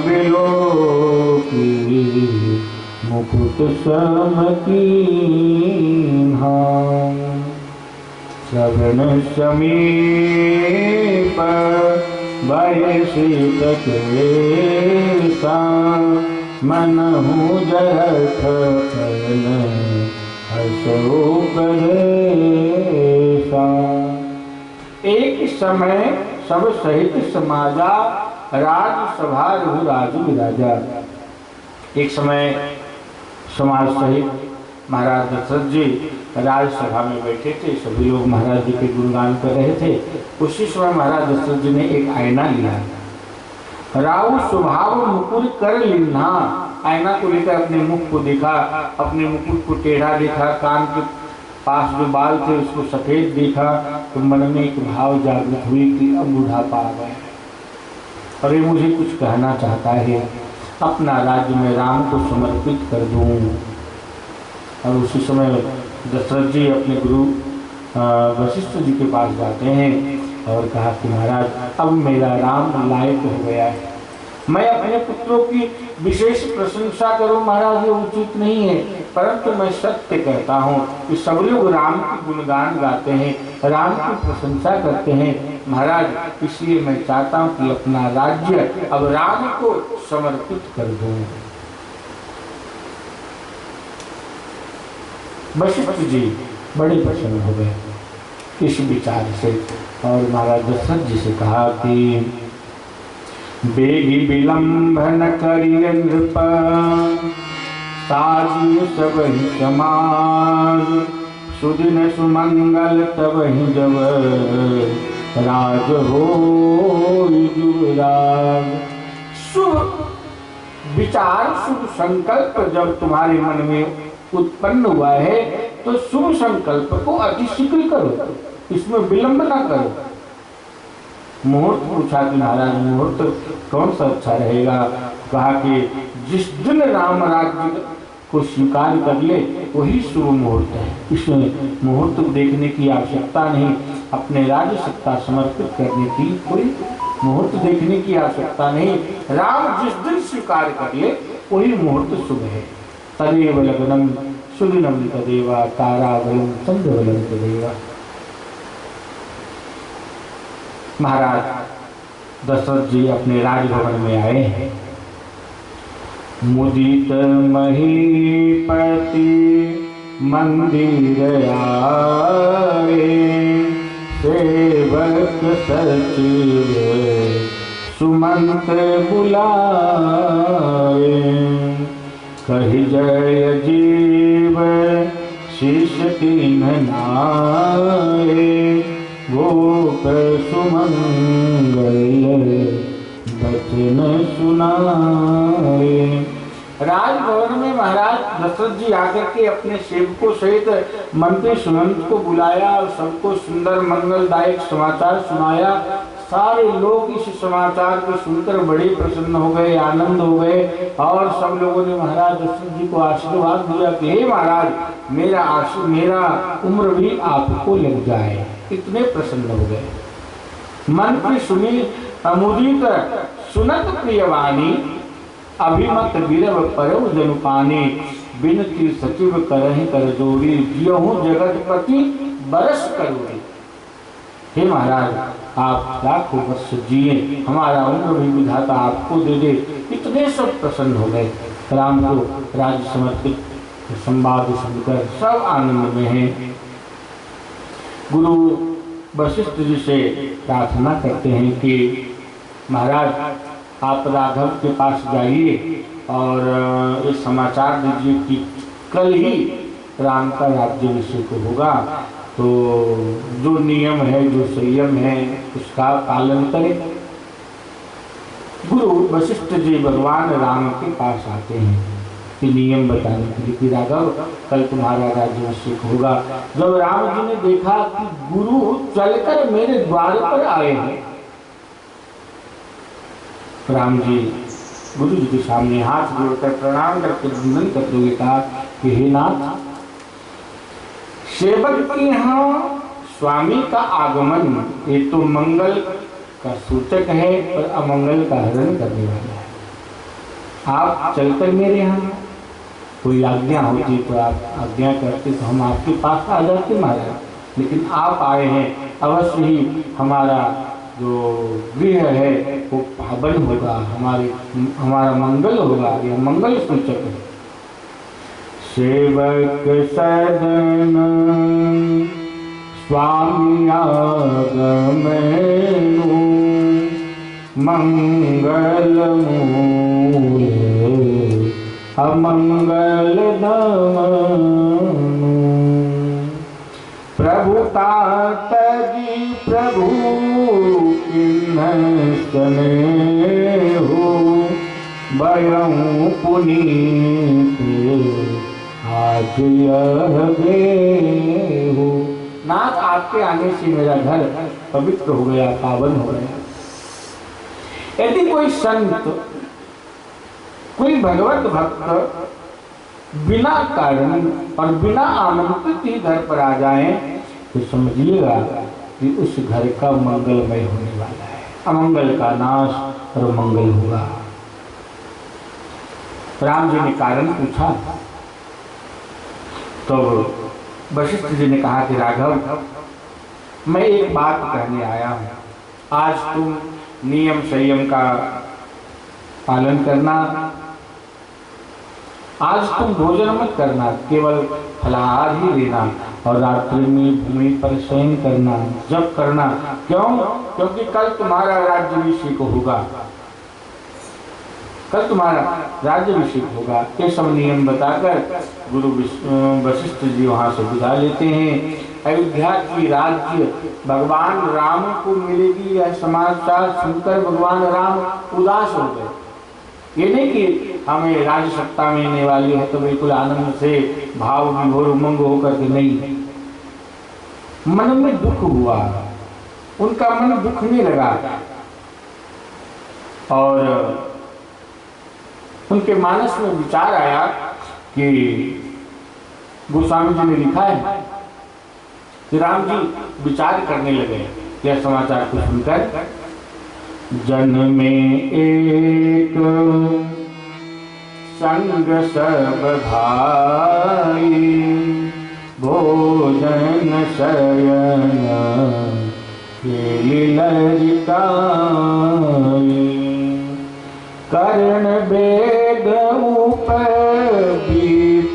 बिलोकी मुकुट सम कीन्हा श्रवण समीप बयसी तकेसा मनहु जरठ फल हसो करेसा। एक समय सब सहित समाजा राज सभा रघु राजू राजा। एक समय समाज सहित महाराज दशरथ जी राजसभा में बैठे थे। सभी लोग महाराज जी के गुणगान कर रहे थे। उसी समय महाराज दशरथ जी ने एक आईना लिया। राव स्वभाव मुकुर कर लिन्हा, आईना को लेकर अपने मुख को देखा, अपने मुकुट को टेढ़ा देखा, कान के पास जो बाल थे उसको सफेद देखा, तो मन में एक भाव जागृत हुई कि अब बुढ़ापा आ गया और ये मुझे कुछ कहना चाहता है, अपना राज्य में राम को समर्पित कर दूं। और उसी समय दशरथ जी अपने गुरु वशिष्ठ जी के पास जाते हैं और कहा कि महाराज अब मेरा राम लायक हो गया है, मैं अपने पुत्रों की विशेष प्रशंसा करूं महाराज ये उचित नहीं है, परंतु मैं सत्य कहता हूं कि सब लोग राम की गुणगान गाते हैं, राम की प्रशंसा करते हैं महाराज, इसलिए मैं चाहता हूं कि अपना राज्य अब राम को समर्पित कर दूं। वशिष्ठ जी बड़े प्रसन्न हो गए इस विचार से और महाराज दशरथ जी से कहा कि बेगी विलंब न करिए नृप साजी सब ही समाज सुदिन सुमंगल तब ही जब राज हो युवराज। शुभ विचार शुभ संकल्प जब तुम्हारे मन में उत्पन्न हुआ है तो शुभ संकल्प को अतिशीघ्र करो, इसमें विलंब ना करो। मुहूर्त पूछा कि महाराज मुहूर्त कौन सा अच्छा रहेगा? कहा कि जिस दिन राम राज्य को स्वीकार कर ले वही शुभ मुहूर्त है, इसमें मुहूर्त देखने की आवश्यकता नहीं, अपने राज्य सत्ता समर्पित करने की कोई मुहूर्त देखने की आवश्यकता नहीं। राम जिस दिन स्वीकार कर ले वही मुहूर्त शुभ है। तदेव लग्नम सुदिनम तदेवा ताराबलम चंद्रबलम तदेवा। महाराज दशरथ जी अपने राजभवन में आए हैं। मुदित महीपति मंदिर आए सेवक सचिव सुमंत बुलाए कहि जय जीव शीश तीन नाए गोप सुमंगल बचन सुनाए। राजभवन में महाराज दशरथ जी आकर के अपने सेवकों सहित मंत्री सुमंत को बुलाया और सबको सुंदर मंगलदायक समाचार सुनाया। सारे लोग इस समाचार को सुनकर बड़े प्रसन्न हो गए, आनंद हो गए और सब लोगों ने महाराज दशरथ जी को आशीर्वाद दिया कि हे महाराज मेरा उम्र भी आपको लग जाए, इतने प्रसन्न हो गए। मंत्री सुनी अमुदित सुनत प्रियवाणी अभिमत विरव परव जनुपानी बिनती सचिव करहि कर जोड़ी जियहु जगतपति बरस करोड़ी। हे महाराज आप लाखों वर्ष जिए, हमारा उम्र भी विधाता आपको दे दे। इतने सब प्रसन्न हो गए। राम को राज्य समर्पित संवाद सुनकर सब आनंद में हैं। गुरु वशिष्ठ जी से प्रार्थना करते हैं कि महाराज आप राघव के पास जाइए और ये समाचार दीजिए कि कल ही राम का राज्याभिषेक होगा, तो जो नियम है, जो संयम है, उसका पालन करें। गुरु वशिष्ठ जी भगवान राम के पास आते हैं कि नियम बताने के लिए कि राघव कल तुम्हारा राज्याभिषेक होगा। जब राम जी ने देखा कि गुरु चलकर मेरे द्वार पर आए हैं, राम जी गुरु जी के सामने हाथ जोड़कर प्रणाम करके वंदन करते हुए कहा कि हे नाथ, सेवक के यहाँ स्वामी का आगमन ये तो मंगल का सूचक है और अमंगल का हरण करने वाला है। आप चलकर मेरे यहाँ, कोई आज्ञा होती तो आप आज्ञा करते तो हम आपके पास आ जाते महाराज, लेकिन आप आए हैं, अवश्य ही हमारा जो गृह है वो पावन होगा, हमारा मंगल होगा, ये मंगल सूचक है। सेवक सदन स्वामी आगमनु, मंगल मूले अमंगल दमनु। प्रभु तात जी प्रभु किन्नसने हो, बयं पुनीत आज यह हो। नाथ आपके आने से मेरा घर पवित्र हो गया, पावन हो गया। यदि कोई संत, कोई भगवत भक्त बिना कारण और बिना आमंत्रित ही घर पर आ जाए तो समझिएगा कि उस घर का मंगलमय होने वाला है, अमंगल का नाश और मंगल होगा। राम जी ने कारण पूछा तो वशिष्ठ जी ने कहा कि राघव, मैं एक बात कहने आया हूँ। आज तुम नियम संयम का पालन करना, आज तुम भोजन मत करना, केवल फलाहार ही लेना और रात्रि में भूमि पर शयन करना, जप करना। क्यों? क्योंकि कल तुम्हारा राज्याभिषेक होगा, कल तुम्हारा राज्याभिषेक होगा। ये सब नियम बताकर गुरु वशिष्ठ जी वहाँ से विदा लेते हैं। अयोध्या की राज्य भगवान राम को मिलेगी, यह समाचार सुनकर भगवान राम उदास हो गए। ये नहीं कि हमें राज्य सत्ता मिलने वाली है तो बिल्कुल आनंद से भाव विभोर उमंग होकर के, नहीं, मन में दुख हुआ, उनका मन दुखने लगा और उनके मानस में विचार आया कि गोस्वामी जी ने लिखा है कि राम जी विचार करने लगे यह समाचार को सुनकर। जन में एक संग सब भाई, भोजन शयन खेल ललिताई, कर्ण वेद उपदीप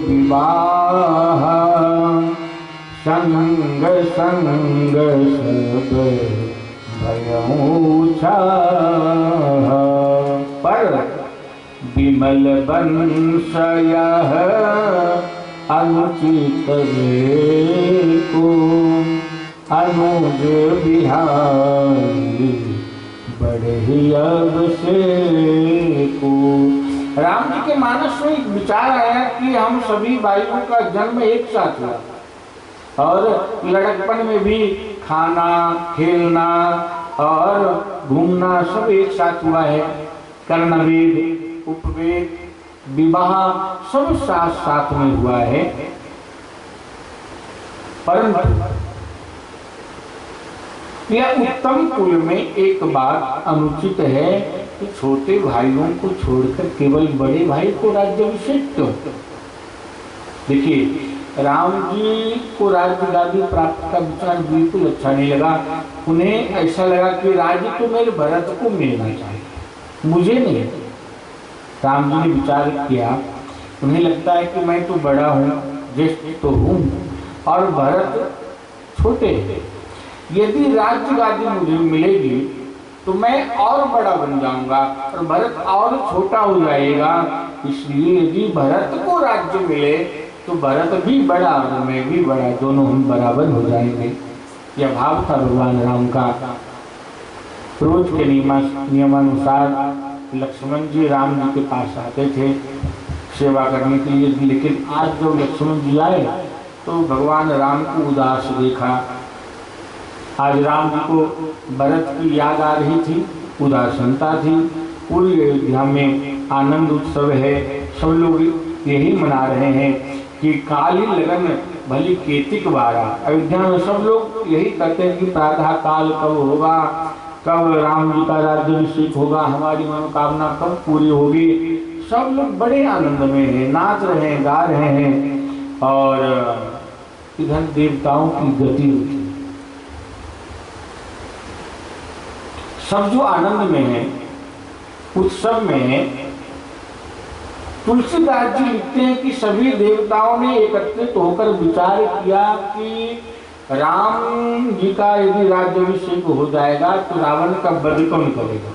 विवाह, संग संग सब भयऊ छाह। पर विमल वंशय अनुचित को, अनुज बिहारी बढ़ी अब से को। राम जी के मानस में एक विचार आया कि हम सभी भाइयों का जन्म एक साथ हुआ और लड़कपन में भी खाना, खेलना और घूमना सब एक साथ हुआ है। कर्णवेद, उपवेद, विवाह सब साथ साथ में हुआ है। परंतु यह उत्तम कुल में एक बात अनुचित है कि छोटे भाइयों को छोड़कर केवल बड़े भाई को राज्याभिषेक क्यों? देखिए, राम जी को राज्य गादी प्राप्त का विचार बिल्कुल अच्छा नहीं लगा। उन्हें ऐसा लगा कि राज्य तो मेरे भरत को मिलना चाहिए, मुझे नहीं। राम जी ने विचार किया, उन्हें लगता है कि मैं तो बड़ा हूँ, ज्येष्ठ तो हूँ और भरत छोटे हैं, यदि राज्य गादी मुझे मिलेगी तो मैं और बड़ा बन जाऊंगा और भरत और छोटा हो जाएगा। इसलिए यदि भरत को राज्य मिले तो भरत भी बड़ा और मैं भी बड़ा, दोनों हम बराबर हो जाएंगे। यह भाव था भगवान राम का। रोज के नियमानुसार लक्ष्मण जी राम जी के पास आते थे सेवा करने के लिए, लेकिन आज जब लक्ष्मण जी आए तो भगवान राम को उदास देखा। आज राम जी को भरत की याद आ रही थी, उदासीनता थी। पूरी अयोध्या में आनंद उत्सव है, सब लोग यही मना रहे हैं कि काली लगन भली केतिक बारा। अयोध्या में सब लोग यही कहते हैं कि प्रातः काल कब होगा, कब राम जी का राज्याभिषेक होगा, हमारी मनोकामना कब पूरी होगी। सब लोग बड़े आनंद में हैं, नाच रहे हैं, गा रहे हैं और इधर देवताओं की गति होती है। सब जो आनंद में है, उत्सव में, तुलसीदास जी लिखते हैं कि सभी देवताओं ने एकत्रित होकर विचार किया कि राम जी का यदि राज्याभिषेक हो जाएगा तो रावण का वध कौन करेगा।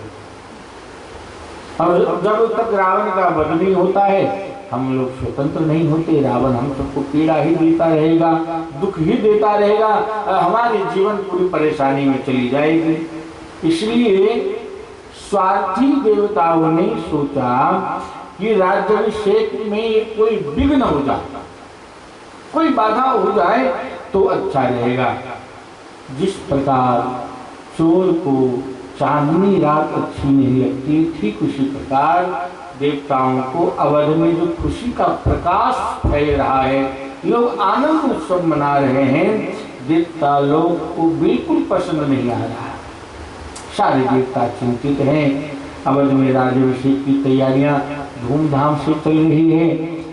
और जब तक रावण का वध नहीं होता है हम लोग स्वतंत्र नहीं होते। रावण हम सबको पीड़ा ही देता रहेगा, दुख ही देता रहेगा, हमारे जीवन पूरी परेशानी में चली जाएगी। इसलिए स्वार्थी देवताओं ने सोचा कि राज्याभिषेक में कोई विघ्न हो जाए, कोई बाधा हो जाए तो अच्छा रहेगा। जिस प्रकार चोर को चांदनी रात अच्छी नहीं लगती, ठीक उसी प्रकार देवताओं को अवध में जो खुशी का प्रकाश फैल रहा है, लोग आनंद उत्सव मना रहे हैं, देवता लोग को बिल्कुल पसंद नहीं आ रहा। सारे देवता चिंतित हैं। अवध में राज्याभिषेक की तैयारियां धूमधाम से चल रही है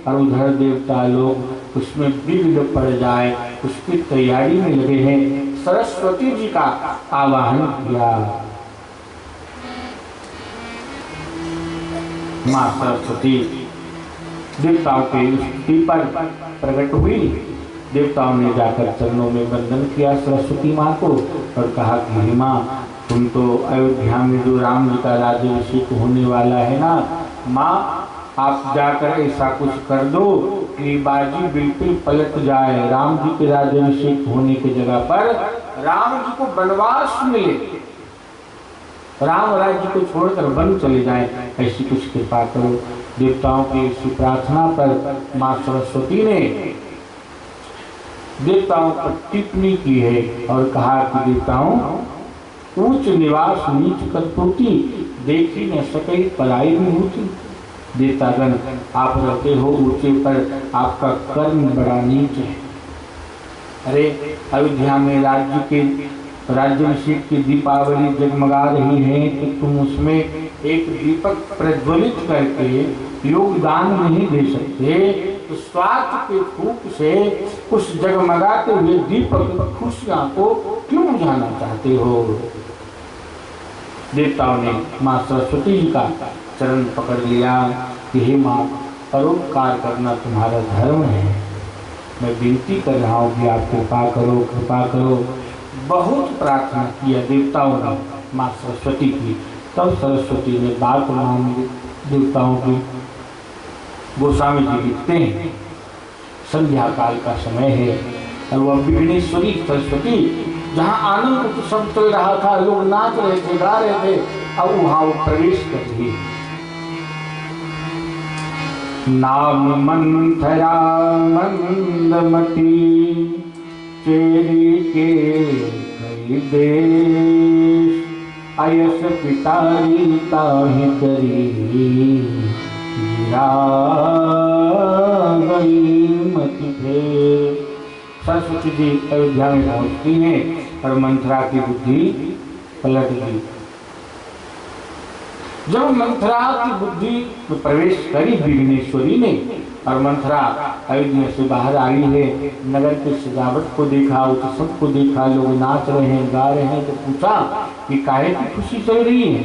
और उधर देवता लोग उसमें विघ्न पड़ जाए उसकी तैयारी में लगे हैं। सरस्वती जी का आवाहन किया। माँ सरस्वती देवताओं के स्तुति पर प्रकट हुई। देवताओं ने जाकर चरणों में वंदन किया सरस्वती माँ को और कहा कि माँ, तुम तो अयोध्या में जो राम जी का राज्याभिषेक होने वाला है ना, माँ आप जाकर ऐसा कुछ कर दो कि बाजी बिल्कुल पलट जाए, राम जी के राज्याभिषेक होने की जगह पर राम जी को वनवास मिले, राम राज्य को छोड़कर वन चले जाएं, ऐसी कुछ कृपा करो। देवताओं की इसी प्रार्थना पर माँ सरस्वती ने देवताओं पर टिप्पणी की है और कहा कि देवताओं, ऊंच निवास नीच करतूती, देखी न सके पराई विभूति। देवतागण आप रहते हो ऊंचे पर, आपका कर्म बड़ा नीच है। अरे अयोध्या में राज्याभिषेक की दीपावली जगमगा रही है तो तुम उसमें एक दीपक प्रज्वलित करके योगदान नहीं दे सकते, तो स्वार्थ के फूंक से उस जगमगाते हुए दीपक खुशियां को क्यों बुझाना चाहते हो। देवताओं ने माँ सरस्वती जी का चरण पकड़ लिया कि हे माँ, परोपकार करना तुम्हारा धर्म है, मैं विनती कर रहा हूँ कि आप कृपा करो, कृपा करो। बहुत प्रार्थना किया देवताओं ने माँ सरस्वती की, तब सरस्वती ने बात मान ली देवताओं की। गोस्वामी जी लिखते हैं, संध्या काल का समय है और वह विघ्नेश्वरी सरस्वती, जहाँ आनंद उत्सव चल रहा था, लोग नाच रहे थे, गा रहे थे, अब वहाँ वो प्रवेश कर रही। नाम मंथरा मंदमती, चेरी के कई देश, अयस पितारी ताहि करी, गिरा गई मति फेर। सरस्वती जी अयोध्या में पहुंचती हैं और मंथरा की बुद्धि पलट गई। जब मंथरा की बुद्धि में प्रवेश करी विघ्नेश्वरी ने और मंथरा अयोध्या से बाहर आई है, नगर के सजावट को देखा, उत्सव को देखा, लोग नाच रहे हैं, गा रहे हैं, तो पूछा कि काहे की खुशी चल रही है।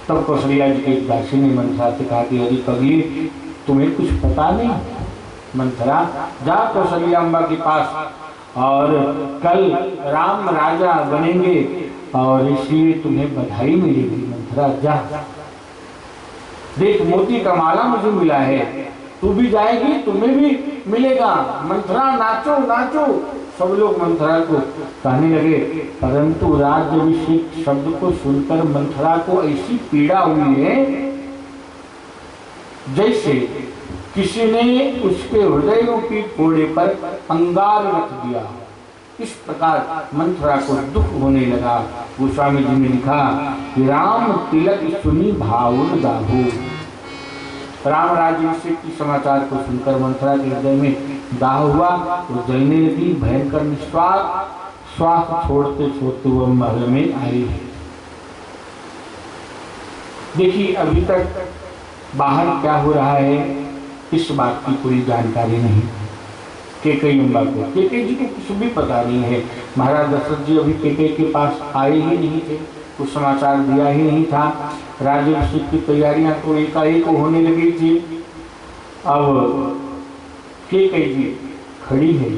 तब कौशल्या जी के दासी ने मंथरा से कहा कि अरे पगली, तुम्हें कुछ पता नहीं। मंथरा जा कौशल्या अम्बा के पास और कल राम राजा बनेंगे और इसलिए तुम्हें बधाई मिलेगी। मंथरा जा, देख मोती का माला मुझे मिला है, तू भी जाएगी तुम्हें भी मिलेगा। मंथरा नाचो नाचो। सब लोग मंथरा को कहने लगे, परंतु राज्याभिषेक शब्द को सुनकर मंथरा को ऐसी पीड़ा हुई है जैसे किसी ने उसके हृदय रूपी घोड़े पर अंगार रख दिया। इस प्रकार मंथरा को दुख होने लगा। गोस्वामी जी ने लिखा कि राम तिलक सुनी भावुर दाहू। राम राज्याभिषेक के समाचार को सुनकर मंथरा के हृदय में दाह हुआ तो जलने लगी। भयंकर निश्वास श्वास छोड़ते छोड़ते वह महल में आई। देखिए अभी तक बाहर क्या हो रहा है इस बात की कोई जानकारी नहीं। कैकेयी अम्बा को, कैकेयी जी को कुछ भी पता नहीं है। महाराज दशरथ जी अभी कैकेयी के पास आए ही नहीं थे, कुछ समाचार दिया ही नहीं था। राज्याभिषेक की तैयारियां तो एकाएक होने लगी थी। अब कैकेयी जी खड़ी है,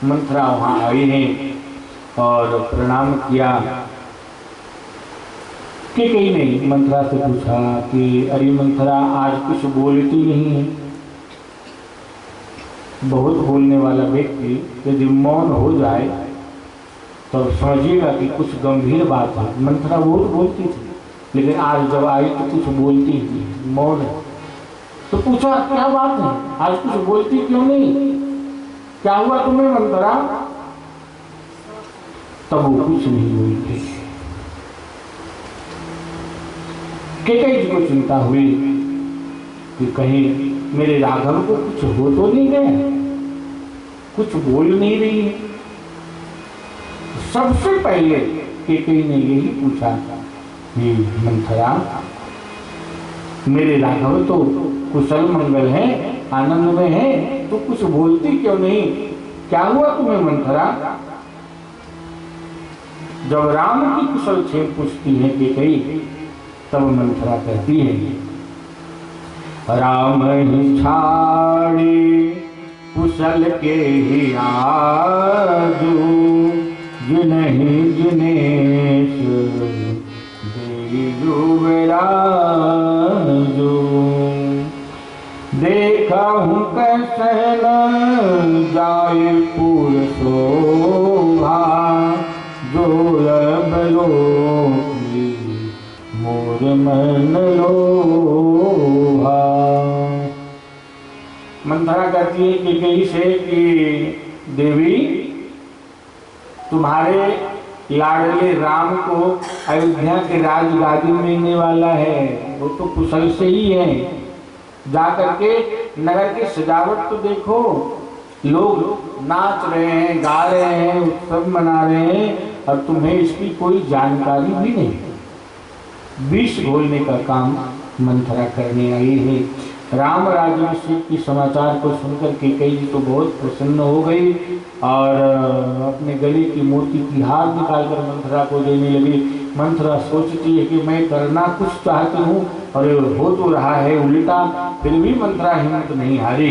मंथरा वहां आई है और प्रणाम किया। कैकेयी ने मंथरा से पूछा कि अरे मंथरा आज कुछ बोलती नहीं है। बहुत बोलने वाला व्यक्ति यदि मौन हो जाए तो समझिएगा कि कुछ गंभीर बात है। मंथरा बहुत बोलती थी लेकिन आज जब आई तो कुछ बोलती थी, मौन है। तो पूछा क्या बात है, आज कुछ बोलती क्यों नहीं, क्या हुआ तुम्हें मंथरा? तब वो कुछ नहीं बोलती। कैकेयी जी को चिंता हुई कि कहीं मेरे राघव को कुछ हो तो नहीं गया, कुछ बोल नहीं रही है। सबसे पहले कैकेयी ने यही पूछा कि मंथरा मेरे राघव तो कुशल मंगल है, आनंद में है, तो कुछ बोलती क्यों नहीं, क्या हुआ तुम्हें मंथरा? जब राम की कुशल क्षेम पूछती है कैकेयी तब मंथरा कहती है राम ही छाड़े कुशल के ही आजू, जिन्हीं जिनेश देजू। देखा हूँ कैसे न जाए पूर शोभा, जो बलो मोर मन लोहा। मंथरा कहती है कैकेयी से कि देवी तुम्हारे लाडले राम को अयोध्या के राजगादी मिलने वाला है, वो तो कुशल से ही है। जा करके नगर की सजावट तो देखो, लोग नाच रहे हैं, गा रहे हैं, उत्सव मना रहे हैं और तुम्हें इसकी कोई जानकारी भी नहीं। विष घोलने का काम मंथरा करने आई है। राम राज्याभिषेक की समाचार को सुनकर कैकेयी जी तो बहुत प्रसन्न हो गई और अपने गले की मोती की हार निकालकर मंथरा को देने लगी। मंथरा सोचती है कि मैं करना कुछ चाहती हूँ और हो तो रहा है उल्टा, फिर भी मंथरा हिम्मत नहीं हारी।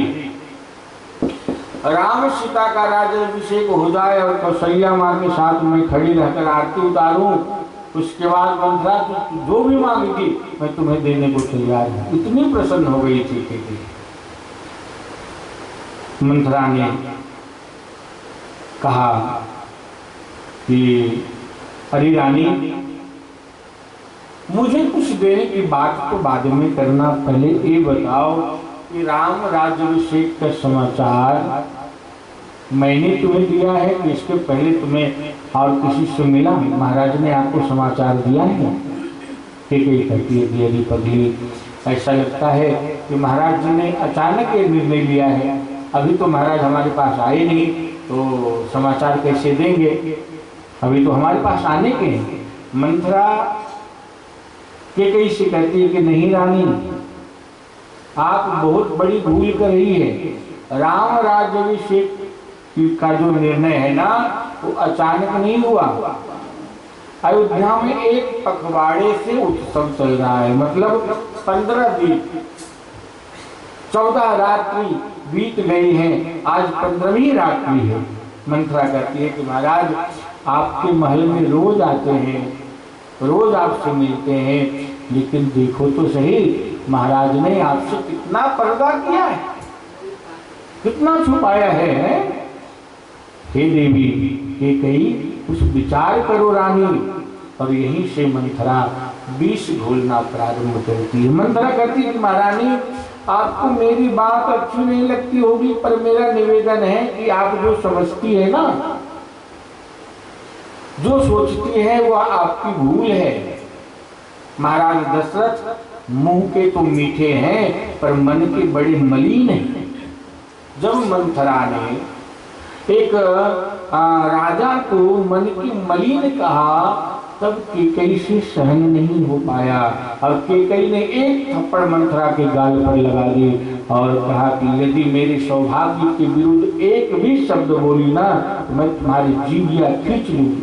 राम सीता का राज्याभिषेक हो जाए और कौशल्या माँ के साथ में खड़ी रहकर आरती उतारूं, उसके बाद मंथरा जो भी मांगेगी मैं तुम्हें देने को तैयार हूं। इतनी प्रसन्न हो गई थी कैकेयी। मंथरा ने कहा कि अरे रानी मुझे कुछ देने की बात तो बाद में करना, पहले ये बताओ कि राम राज्याभिषेक का समाचार मैंने तुम्हें दिया है कि इसके पहले तुम्हें और किसी से मिला? महाराज ने आपको समाचार दिया है? कैकेयी कहती है अरे पगली, ऐसा लगता है कि महाराज जी ने अचानक ये निर्णय लिया है, अभी तो महाराज हमारे पास आए नहीं तो समाचार कैसे देंगे, अभी तो हमारे पास आने के हैं। मंथरा कैकेयी से कहती है कि नहीं रानी, आप बहुत बड़ी भूल कर रही है। राम राज्याभिषेक का जो निर्णय है ना वो अचानक नहीं हुआ। अयोध्या में एक पखवाड़े से उत्सव चल रहा है, मतलब 15 दिन, 14 रात्रि बीत गई हैं, आज 15वीं रात्रि है। मंथरा कहती है कि महाराज आपके महल में रोज आते हैं, रोज आपसे मिलते हैं, लेकिन देखो तो सही महाराज ने आपसे कितना पर्दा किया है, कितना छुपाया है। हे देवी, ये कही कुछ विचार करो रानी। और यहीं से मंथरा विष घोलना प्रारंभ करती है। मंथरा कहती है कि महारानी आपको मेरी बात अच्छी नहीं लगती होगी, पर मेरा निवेदन है कि आप जो समझती है ना, जो सोचती है वो आपकी भूल है। महाराज दशरथ मुंह के तो मीठे हैं पर मन के बड़े मलिन हैं। जब मंथरा ने एक राजा को मन की मलिन कहा, तब केकई से सहन नहीं हो पाया और केकई ने एक थप्पड़ मंथरा के गाल पर लगा दी और कहा कि यदि मेरे सौभाग्य के विरुद्ध एक भी शब्द बोली ना तो मैं तुम्हारी जीविया खींच लूंगी।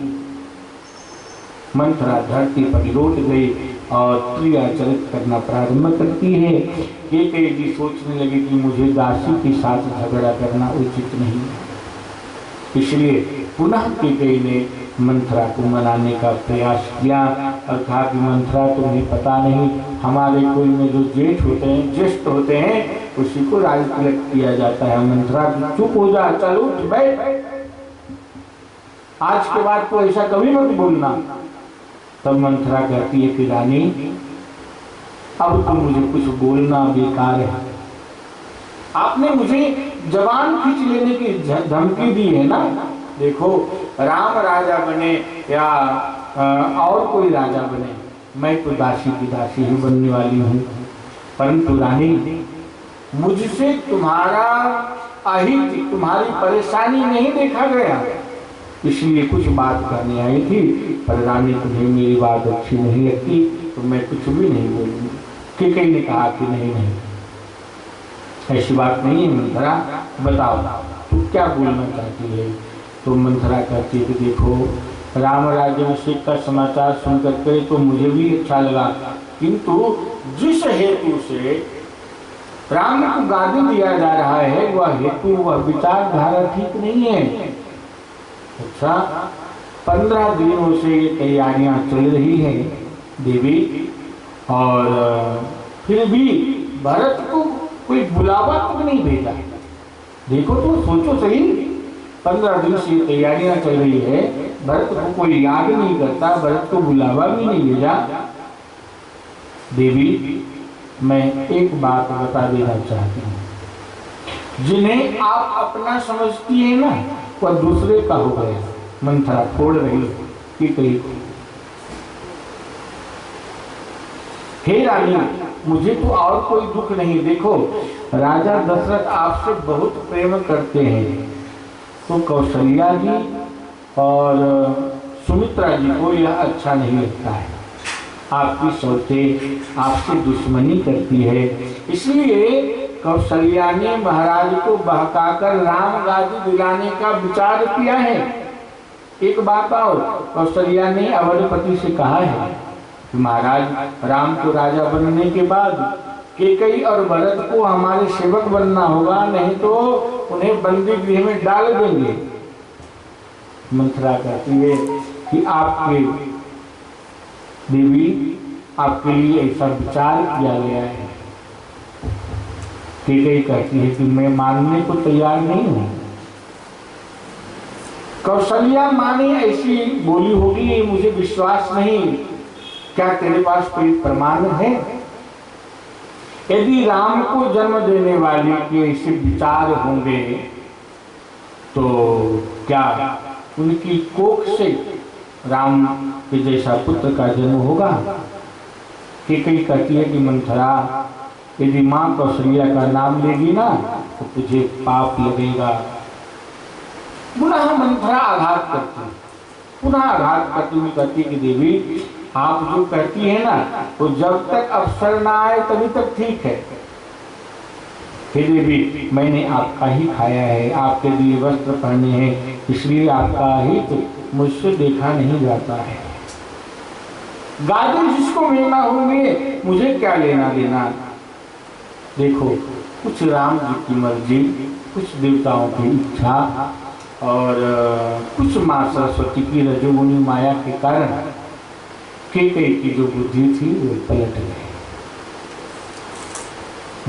मंथरा धरती पर लौट गई और क्रिया चरित करना प्रारंभ करती है। केकई जी सोचने लगी कि मुझे दासी के साथ झगड़ा करना उचित नहीं, इसलिए पुनः केकई ने मंथरा को मनाने का प्रयास किया और कहा कि मंथरा तुम्हें पता नहीं, हमारे कुल में जो जेठ होते हैं, ज्येष्ठ होते हैं, उसी को राज तिलक किया जाता है। मंथरा चुप हो जा, चल उठ बैठ, आज के बाद तो ऐसा कभी मत बोलना। तब मंथरा कहती है कि रानी अब तो मुझे कुछ बोलना बेकार है, आपने मुझे जवान खींच लेने की धमकी दी है ना। देखो राम राजा बने या और कोई राजा बने, मैं तो दासी की दासी ही बनने वाली हूँ, परंतु रानी मुझसे तुम्हारा अहित, तुम्हारी परेशानी नहीं देखा गया, इसलिए कुछ बात करने आई थी। पर रानी तुम्हें मेरी बात अच्छी नहीं लगती तो मैं कुछ भी नहीं बोलूँगी। केकई ने कहा कि नहीं नहीं, ऐसी बात नहीं है मंथरा, बताओ तू क्या बोलना चाहती है। तो मंथरा कहती है कि देखो राम राज्याभिषेक का समाचार सुनकर के तो मुझे भी अच्छा लगा, किंतु जिस हेतु से राम को गादी दिया जा रहा है वह हेतु, वह विचारधारा ठीक नहीं है। अच्छा 15 दिनों से ये तैयारियां चल रही है देवी, और फिर भी भरत को कोई बुलावा तक नहीं भेजा। देखो तो सोचो सही, 15 दिन से तैयारियां चल रही है, भरत को कोई याद नहीं करता, भरत को बुलावा भी नहीं भेजा। देवी मैं एक बात बता देना चाहती हूँ, जिन्हें आप अपना समझती है ना वह दूसरे का हो गया। मंथरा फोड़ रही कि कही, हे रानी मुझे तो और कोई दुख नहीं, देखो राजा दशरथ आपसे बहुत प्रेम करते हैं, तो कौशल्या जी और सुमित्रा जी को यह अच्छा नहीं लगता है, आपकी सोचें आपसे दुश्मनी करती है, इसलिए कौशल्या ने महाराज को बहकाकर राम गादी दिलाने का विचार किया है। एक बात और, कौशल्या ने अवधपति से कहा है कि महाराज राम को राजा बनने के बाद केकई और भरत को हमारे सेवक बनना होगा, नहीं तो उन्हें बंदी गृह में डाल देंगे। मंथरा कहती है कि आपके देवी आपके लिए ऐसा विचार किया गया है। केकई कहती है कि मैं मानने को तैयार नहीं हूं। कौशल्या माँ ने ऐसी बोली होगी, मुझे विश्वास नहीं, क्या तेरे पास कोई प्रमाण है? यदि राम को जन्म देने वाले के ऐसे विचार होंगे तो क्या उनकी कोख से राम के जैसा पुत्र का जन्म होगा? केकई कहती है कि मंथरा यदि माँ कौशल्या का नाम लेगी ना तो तुझे पाप लगेगा। पुनः मंथरा आघात करती है, पुनः आघात करती हुई कहती है कि देवी आप जो कहती है ना तो जब तक अवसर ना आए तभी तक ठीक है। हे देवी मैंने आपका ही खाया है, आपके लिए वस्त्र पहने हैं, इसलिए आपका ही तो मुझसे देखा नहीं जाता है। गादी जिसको मिलना होंगे मुझे क्या लेना देना। देखो कुछ राम जी की मर्जी, कुछ देवताओं की इच्छा, और कुछ माँ सरस्वती की रजोगुनी माया के कारण केकई की जो बुद्धि थी वो पलट गई,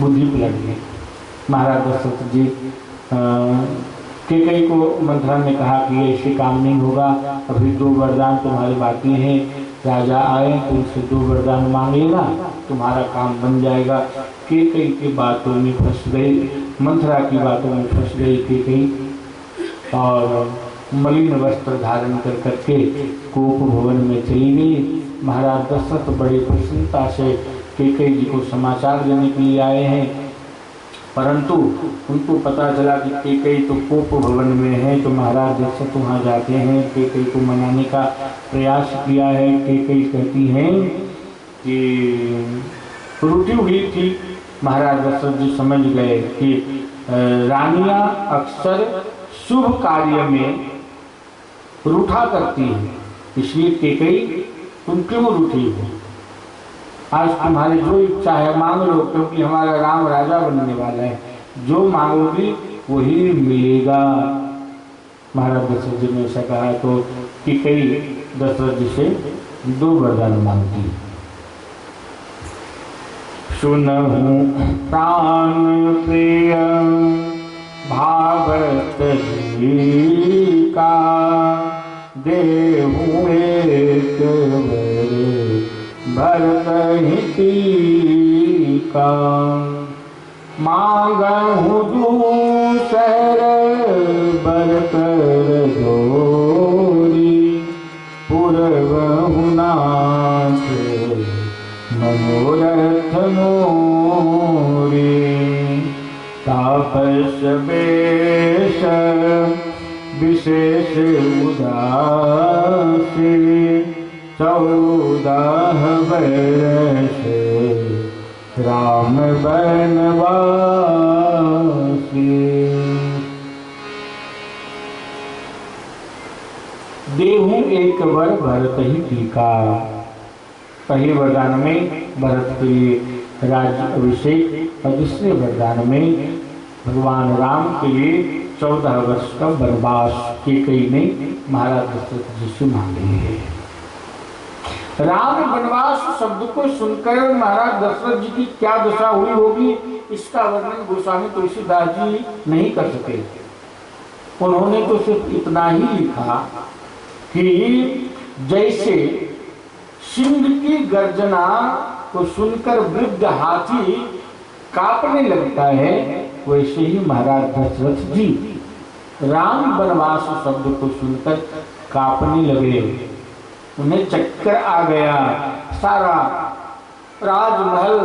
बुद्धि पलट गई। महाराज दशरथ जी केकई को मंथरा ने कहा कि ऐसे काम नहीं होगा, अभी 2 वरदान तुम्हारे बाकी हैं, राजा आए तो उनसे 2 वरदान मांग लेना, तुम्हारा काम बन जाएगा। केकई की बातों में फंस गई, मंथरा की बातों में फंस गई केकई और मलिन वस्त्र धारण कर करके कोप भवन में चली गई। महाराज दशरथ बड़े प्रसन्नता से केकई जी को समाचार देने के लिए आए हैं, परंतु उनको पता चला कि केकई तो कोप भवन में है, तो महाराज दशरथ वहाँ जाते हैं, केकई को मनाने का प्रयास किया है। केकई कहती हैं कि रुठी हुई थी। महाराज दशरथ जी समझ गए कि रानियां अक्सर शुभ कार्य में रूठा करती हैं, इसलिए केकई तुम क्यों रूठी हो, आज तुम्हारी जो इच्छा है मांग लो, क्योंकि हमारा राम राजा बनने वाला है, जो मांगोगी वही मिलेगा। महाराज दशरथ जी ने ऐसा कहा तो केकई दशरथ जी से 2 वरदान मांगती। सुनहु प्राण प्रिय भागवत जी का, देहु एक भरत टीका, मांगहु दूसर बरकर जोरी, पुरवहु नाथ मनोरथ मोरी, तापस बेश विशेष उदासी, 14 वर्ष राम बनवासी। देहु एक वर भरत ही टीका। पहले वरदान में भरत के लिए राज्य अभिषेक और दूसरे वरदान में भगवान राम के लिए 14 वर्ष का वनवास केकई ने महाराज दशरथ जी से मांगे है। राम वनवास शब्द को सुनकर महाराज दशरथ जी की क्या दशा हुई होगी, इसका वर्णन गोस्वामी तुलसीदास जी नहीं कर सके। उन्होंने तो सिर्फ इतना ही लिखा कि जैसे सिंह की गर्जना को सुनकर वृद्ध हाथी कांपने लगता है, वैसे ही महाराज दशरथ जी राम वनवास शब्द को सुनकर कांपने लगे। उन्हें चक्कर आ गया, सारा राजमहल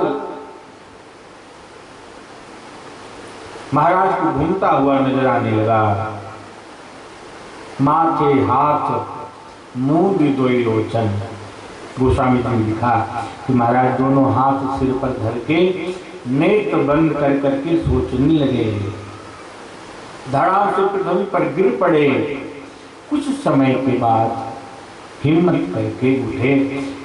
महाराज को घूमता हुआ नजर आने लगा। माथे हाथ मूंद दोई लोचन, गोस्वामी जी ने लिखा कि महाराज दोनों हाथ सिर पर धर के नेत्र बंद कर करके सोचने लगे, धड़ाम से पृथ्वी पर गिर पड़े। कुछ समय के बाद हिम्मत करके उठे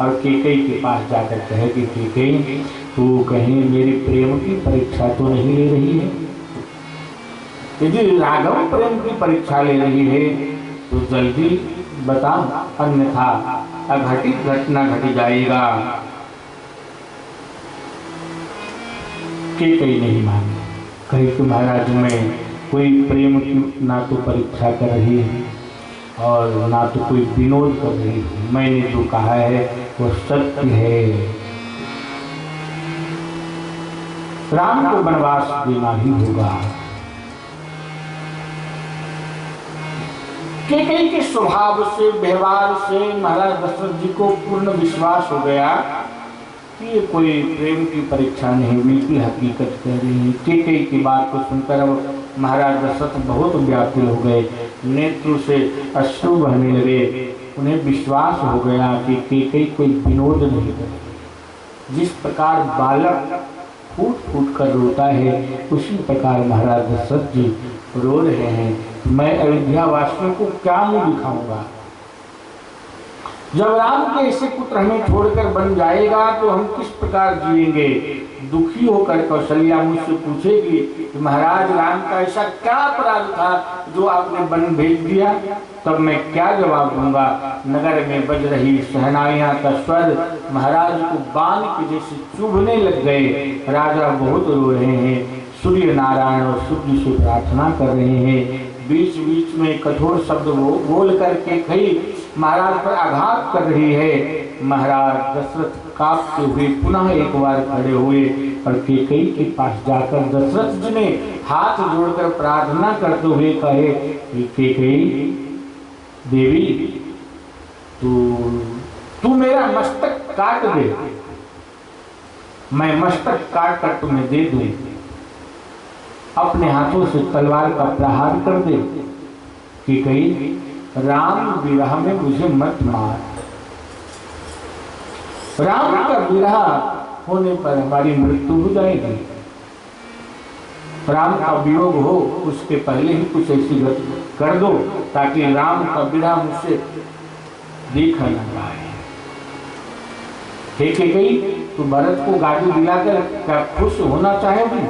और केकई के पास जाकर कहे कि केकई, तू कहीं मेरे प्रेम की परीक्षा तो नहीं ले रही है? यदि राघव प्रेम की परीक्षा ले रही है तो जल्दी बता, अन्यथा अघटित घटना घट जाएगा। केकई नहीं मानी, कहे कि महाराज मैं कोई प्रेम की ना तो परीक्षा कर रही है और ना तो कोई विनोद कर रही हूँ, मैंने जो कहा है वो सत्य है। राम को वनवास देना ही होगा। केकई के स्वभाव से, व्यवहार से महाराज दशरथ जी को पूर्ण विश्वास हो गया कि ये कोई प्रेम की परीक्षा नहीं, बिल्कुल हकीकत कह रही है। केकई की बात को सुनकर अब महाराज दशरथ बहुत व्याकुल हो गए, नेत्र से अश्रु बहने लगे। उन्हें विश्वास हो गया कि केकई कोई विनोद नहीं करे। जिस प्रकार बालक फूट फूट कर रोता है, उसी प्रकार महाराज दशरथ जी रो रहे हैं। मैं अयोध्या वासियों को क्या मुंह दिखाऊंगा? जब राम के ऐसे पुत्र हमें छोड़कर बन जाएगा तो हम किस प्रकार जिएंगे? दुखी होकर कौशल्या मुझसे पूछेगी कि महाराज राम का ऐसा क्या अपराध था जो आपने वन भेज दिया, तब मैं क्या जवाब दूंगा। नगर में बज रही शहनाइयां का स्वर महाराज को बाण के जैसे चुभने लग गए। राजा बहुत रो रहे हैं, सूर्य नारायण और सूर्य से प्रार्थना कर रहे हैं। बीच बीच में कठोर शब्द बोल करके कई महाराज पर आघात कर रही है। महाराज दशरथ कांपते हुए पुनः एक बार खड़े हुए और केकई के पास जाकर दशरथ जी ने हाथ जोड़कर प्रार्थना करते हुए कहे, केकई देवी, तू मेरा मस्तक काट दे, मैं मस्तक काट कर तुम्हें दे दूं। अपने हाथों से तलवार का प्रहार कर दे। केकई, राम विरह में मुझे मत मार। राम का विरह होने पर हमारी मृत्यु हो जाएगी। राम का वियोग हो उसके पहले ही कुछ ऐसी गति कर दो ताकि राम का विरह मुझसे देखा न जाए। केकई, तू भरत को गाड़ी दिलाकर क्या खुश होना चाहेगी?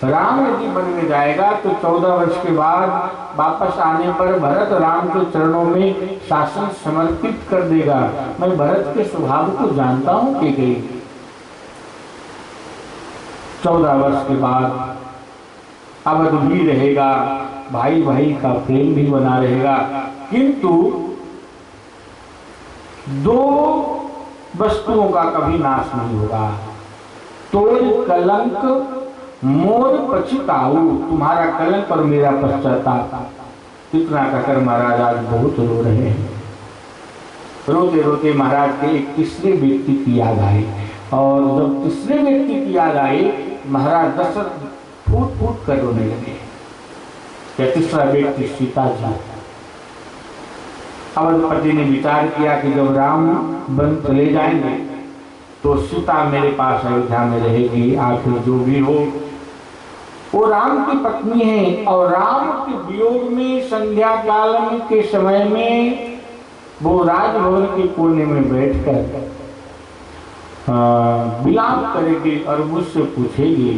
राम यदि वन में जाएगा तो 14 वर्ष के बाद वापस आने पर भरत राम के चरणों में शासन समर्पित कर देगा। मैं भरत के स्वभाव को जानता हूं। केकई, 14 वर्ष के बाद अवध भी रहेगा, भाई भाई का प्रेम भी बना रहेगा, किंतु दो वस्तुओं का कभी नाश नहीं होगा। तोड़ कलंक मोर पछताऊ, तुम्हारा कलंक और मेरा पश्चाताप। इतना कहकर महाराज आज बहुत रो रहे हैं। रोते रोते महाराज के एक तीसरे व्यक्ति की याद आई, और जब तीसरे व्यक्ति की याद आई महाराज दशरथ फूट फूट कर रोने लगे। क्या तीसरा व्यक्ति सीता जी। अवधपति ने विचार किया कि जब राम वन चले जाएंगे तो सीता मेरे पास अयोध्या में रहेगी। आखिर जो भी हो वो राम की पत्नी है, और राम के वियोग में संध्या काल के समय में वो राजभवन के कोने में बैठकर विलाप करेगी और मुझसे पूछेगी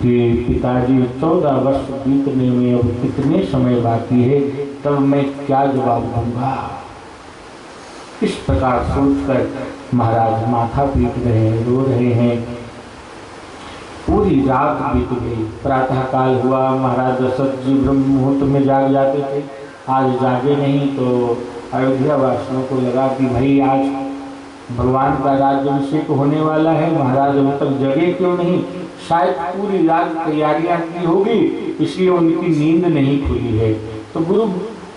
कि पिताजी 14 वर्ष बीतने में अब कितने समय बाकी है, तब मैं क्या जवाब दूंगा। इस प्रकार सोचकर महाराज माथा पीट रहे हैं, रो रहे हैं। पूरी रात बीत गई। प्रातः काल हुआ, महाराज दशरथ जी ब्रह्म मुहूर्त में जाग जाते थे, आज जागे नहीं। तो अयोध्या वासियों को लगा कि भाई आज भगवान का राज्याभिषेक होने वाला है, महाराज अभी तक जगे क्यों नहीं, शायद पूरी रात तैयारियां की होगी, इसलिए उनकी नींद नहीं खुली है। तो गुरु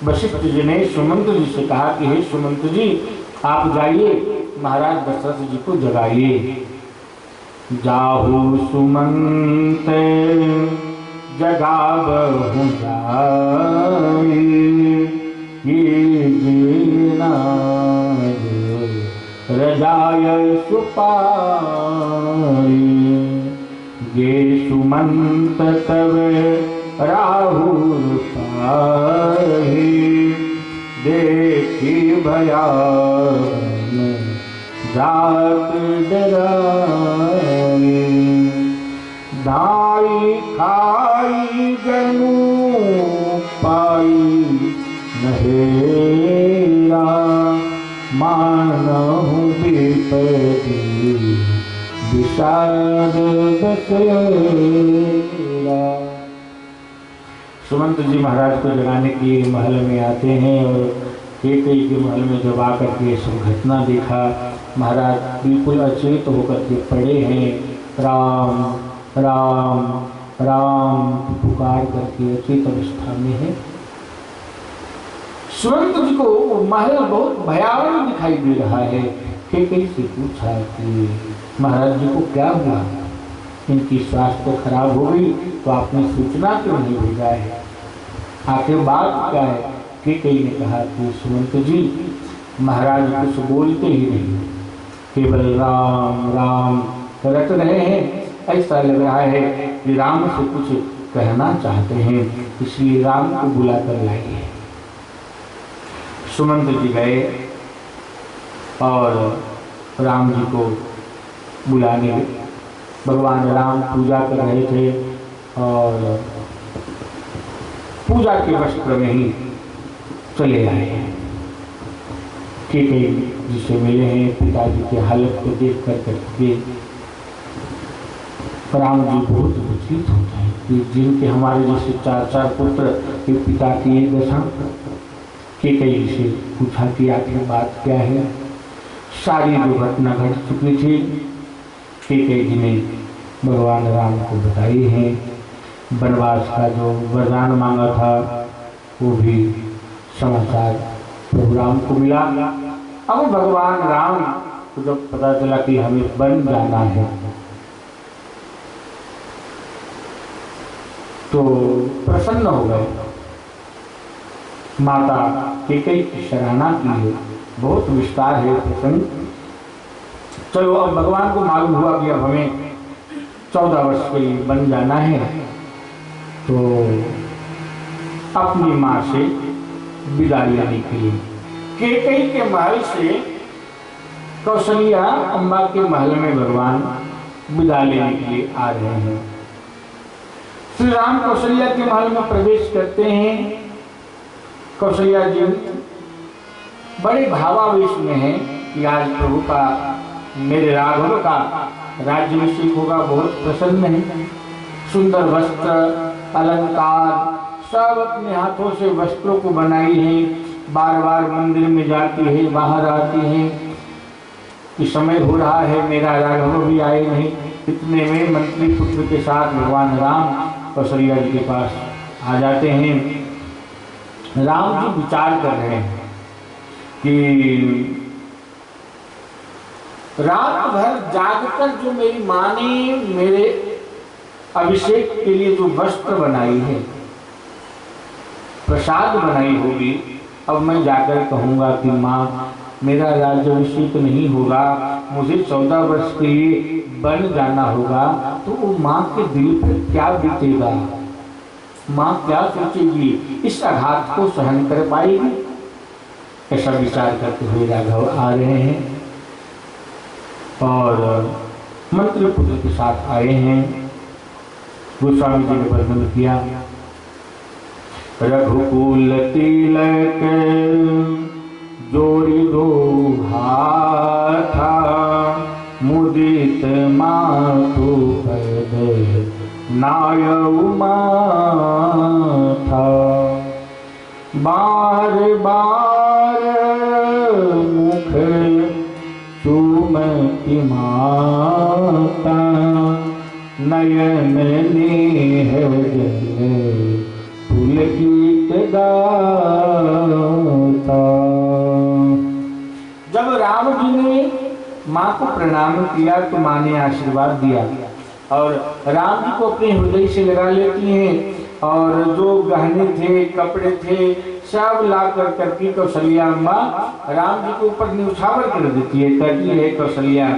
वशिष्ठ जी ने सुमंत जी से कहा कि हे सुमंत जी, आप जाइए महाराज दशरथ जी को जगाइए। जाहु सुमंत जगावहु जाई, ये नाग रजाय सुपाई। गे सुमंत तब राहुल पाही, देखी भयान जात डराई। दाई खाई जनु पाई नहेरा, मानहु विपति विषाद दशेरा। सुमंत जी महाराज को जगाने के लिए महल में आते हैं, और केकई के महल में जब आकर के सब घटना देखा, महाराज बिल्कुल अचेत होकर के पड़े हैं। राम राम राम पुकार करके अचेत अवस्था में है। सुमंत जी को महल बहुत भयावह दिखाई दे रहा है। केकई से पूछा कि महाराज जी को क्या हुआ, इनकी स्वास्थ्य खराब हो गई तो आपने सूचना क्यों नहीं भेजा है, आखिर बात क्या है। केकई ने कहा कि सुमंत जी महाराज कुछ बोलते ही नहीं, केवल राम राम रट रहे हैं। ऐसा लग रहा है कि राम से कुछ कहना चाहते हैं, इसलिए राम को बुलाकर लाइए। सुमंत जी गए और राम जी को बुलाने भगवान राम पूजा कर रहे थे और पूजा के वस्त्र में ही चले आए हैं। ठीक है, जिसे मिले हैं पिताजी की हालत को देख कर करके राम जी बहुत विचलित होते हैं कि जिनके हमारे जैसे चार पुत्र के पिता की ये दशा। केकई से पूछा कि आखिर बात क्या है। सारी दुर्घटना घट चुकी थी। केकई जी ने भगवान राम को बताई है। वनवास का जो वरदान मांगा था वो भी समाचार प्रोग्राम को मिला। अब भगवान राम को जब पता चला कि हमें वन जाना है तो प्रसन्न हो गए। माता केकई की सराहना की है, बहुत विस्तार है प्रसंग। चलो, अब भगवान को मालूम हुआ कि अब हमें 14 वर्ष के लिए वन जाना है, तो अपनी माँ से विदा लेने के लिए केकई के महल से कौशल्या अम्बा के महल में भगवान विदा लेने के लिए आ रहे हैं। श्री राम कौशल्या के महल में प्रवेश करते हैं। कौशल्या जी बड़े भावावेश में हैं कि आज प्रभु का, मेरे राघव का राज्याभिषेक होगा। बहुत प्रसन्न है। सुंदर वस्त्र, अलंकार सब अपने हाथों से वस्त्रों को बनाई है। बार बार मंदिर में जाती है, बाहर आती है कि समय हो रहा है, मेरा राघव भी आए नहीं। इतने में मंत्री पुत्र के साथ भगवान राम कौशल्या जी के पास आ जाते हैं। राम जी विचार कर रहे हैं कि रात भर जागकर जो मेरी माँ ने मेरे अभिषेक के लिए जो वस्त्र बनाई है, प्रसाद बनाई होगी, अब मैं जाकर कहूँगा कि माँ मेरा राज्याभिषेक नहीं होगा, मुझे 14 वर्ष के लिए वन जाना होगा, तो वो माँ के दिल पर क्या बीतेगा, माँ क्या सोचेगी, इस आघात को सहन कर पाएगी। ऐसा विचार करते हुए राघव आ रहे हैं और मंत्री पुत्र के साथ आए हैं। गोस्वामी जी ने वर्णन किया, रघुकुल तिलक जोड़ी दो हाथा, मुदित माथु पद नायउ माथा, बार बार मुख चूमती माता, नयन नेह जल पुलकित गाता। जब राम जी ने माँ को प्रणाम किया तो माँ ने आशीर्वाद दिया और राम जी को अपने हृदय से लगा लेती हैं और जो गहने थे, कपड़े थे, सब ला कर करके कौशल्या अम्मा राम जी के ऊपर न्यौछावर कर देती है। कहती है कौशल्या,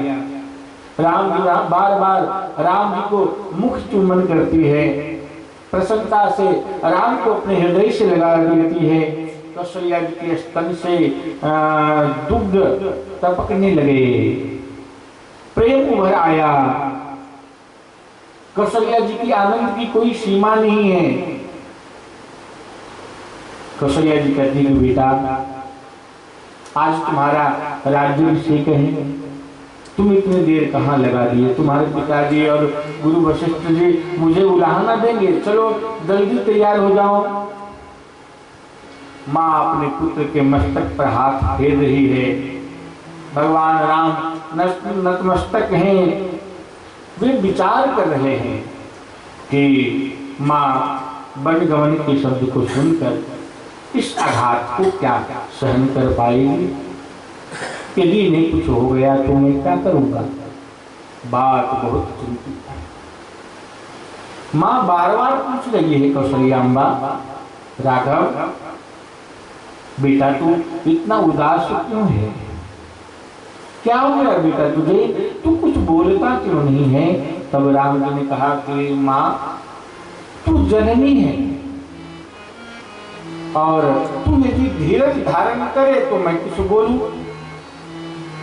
राम जी बार बार राम जी को मुख चुम्बन करती है, प्रसन्नता से राम को अपने हृदय से लगा लेती है। कौशल्या जी के स्तन से दुग्ध टपकने लगे, प्रेम उभर आया। कौशल्या जी की आनंद की कोई सीमा नहीं है। कौशल्या जी कहती है, बेटा आज तुम्हारा राज्याभिषेक है, तुम इतनी देर कहाँ लगा दिए, तुम्हारे पिताजी और गुरु वशिष्ठ जी मुझे उलाहना देंगे, चलो जल्दी तैयार हो जाओ। माँ अपने पुत्र के मस्तक पर हाथ फेर रही है। भगवान राम नतमस्तक हैं, वे विचार कर रहे हैं कि माँ बनगमन के शब्द को सुनकर इस आघात को क्या सहन कर पाएगी। यदि नहीं कुछ हो गया तो मैं क्या करूंगा। बात बहुत चिंतित है। माँ बार बार पूछ रही है कौशल्या अम्बा, राघव बेटा तू इतना उदास क्यों है, क्या हो गया बेटा तुझे, तू कुछ बोलता क्यों नहीं है। तब राम जी ने कहा कि माँ तू जननी है और तू यदि धीरज धारण करे तो मैं कुछ बोलूं।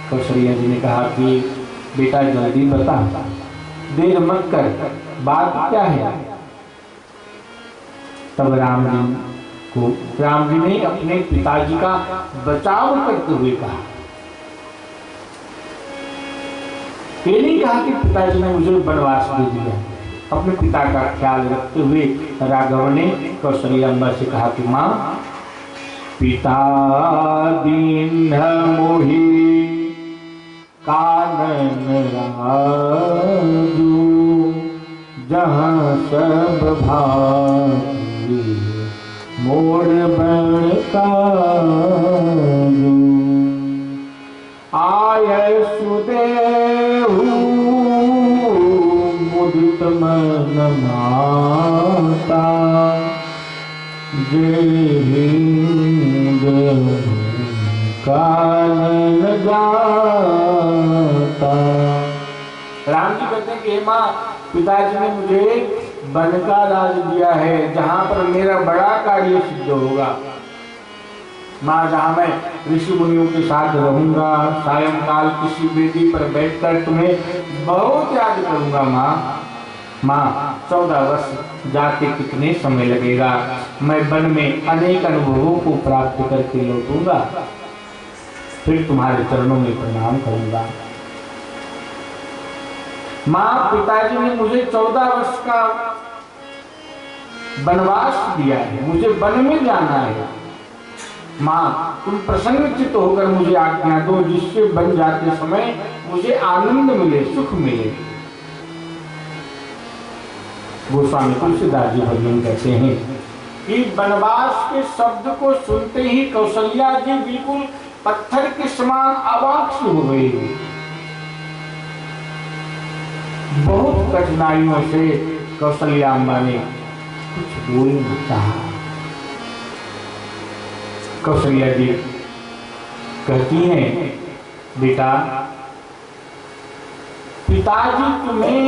कौशल्या जी ने कहा कि बेटा जल्दी बता, देर मत कर, बात क्या है? तब राम जी ने अपने पिताजी का बचाव करते हुए कहा। ये नहीं कहा कि पिताजी ने मुझे वनवास दे दिया। अपने पिता का ख्याल रखते हुए राघव ने कौशल्या अम्बा से कहा कि माँ, पिता दीन मोहि कानन राजू, जहाँ सब भाई मोड़ बण काजू, आय सुदेहु मुदित मन माता, जय कानन जाता। राम जी कहते हैं कि माँ, पिताजी ने मुझे वन का राज दिया है, जहाँ पर मेरा बड़ा कार्य सिद्ध होगा। माँ, जहाँ मैं ऋषि मुनियों के साथ रहूंगा, सायंकाल किसी वेदी पर बैठकर तुम्हें बहुत याद करूंगा। माँ 14 वर्ष जाते कितने समय लगेगा, मैं वन में अनेक अनुभवों को प्राप्त करके लौटूंगा, फिर तुम्हारे चरणों में प्रणाम करूंगा। माँ, पिताजी ने मुझे 14 वर्ष का वनवास दिया है, मुझे वन में जाना है। माँ, तुम प्रसन्नचित्त होकर मुझे आज्ञा दो, जिससे वन जाते समय मुझे आनंद मिले, सुख मिले। गोस्वामी तुलसीदास जी भजन कहते हैं कि वनवास के शब्द को सुनते ही कौशल्या जी बिल्कुल पत्थर के समान अवाक से हो गई। बहुत कठिनाइयों से कौशल्या अम्बा ने कुछ बोल नहीं कहा। कौशल्या जी कहती हैं, बेटा, पिताजी तुम्हें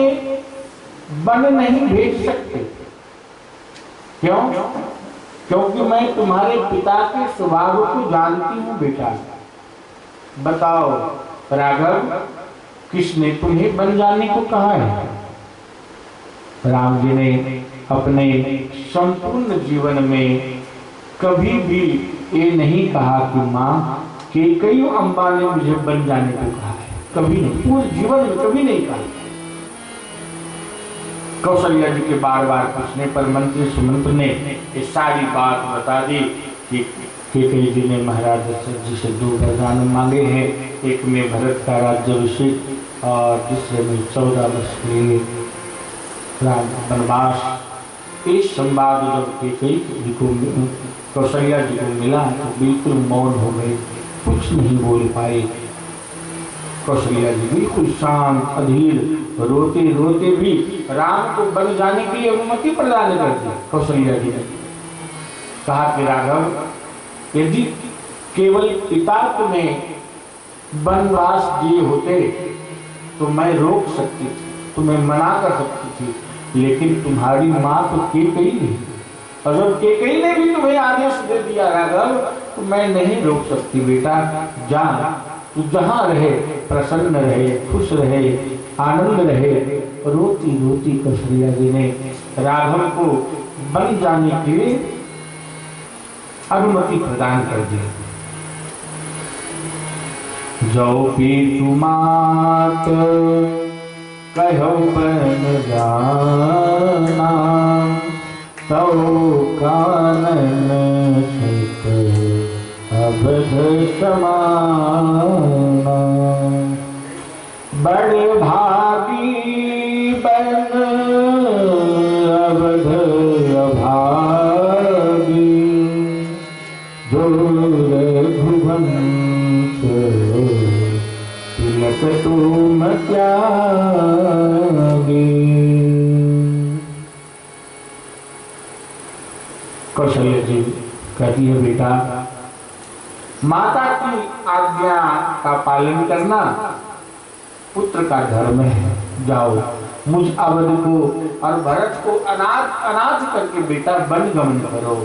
वन नहीं भेज सकते। क्यों? क्योंकि मैं तुम्हारे पिता के स्वभाव को जानती हूँ। बेटा, बताओ राघव, किसने तुम्हें वन जाने को कहा है? राम जी ने अपने संपूर्ण जीवन में कभी भी ये नहीं कहा कि माँ, कैकेयी अम्बा ने मुझे वन जाने को कहा है। कभी नहीं, पूरे जीवन में कभी नहीं कहा। कौशल्या जी के बार बार पूछने पर मंत्री सुमंत्र ने ये सारी बात बता दी कि कैकेयी जी ने महाराज दशरथ जी से 2 वरदान मांगे हैं, एक में भरत का राज्याभिषेक और दूसरे में 14 वर्ष के लिए वनवास। इस संवाद जब कैकेयी जी को, कौशल्या जी को मिला तो बिल्कुल मौन हो गए, कुछ नहीं बोल पाए। कौशल्या जी बिल्कुल शांत अधीर, रोते रोते भी राम को वन जाने की अनुमति प्रदान कर दी। कौशल्या जी ने कहा कि राघव, यदि केवल पिता तुम्हें वनवास दिए होते तो मैं रोक सकती थी, तुम्हें मना कर सकती थी, लेकिन तुम्हारी माँ तो कैकेयी नहीं, और जब कैकेयी ने भी तुम्हें आदेश दे दिया राघव, तो मैं नहीं रोक सकती। बेटा जा, तू जहाँ रहे प्रसन्न रहे, खुश रहे, आनंद रहे। रोती रोती कौशल्या जी ने राघव को वन जाने के लिए अनुमति प्रदान कर दी। जो पीतु मात कहो बन जाना, तो कानन छिप अवध समाना, बड़े भागी बन अवध अभागी, जो रघुवंश तिलक तुम त्यागी। कौशल्या जी कहती है, बेटा, माता की आज्ञा का पालन करना पुत्र का धर्म है। जाओ, मुझ अवध को और भरत को अनाथ करके बेटा वन गमन करो।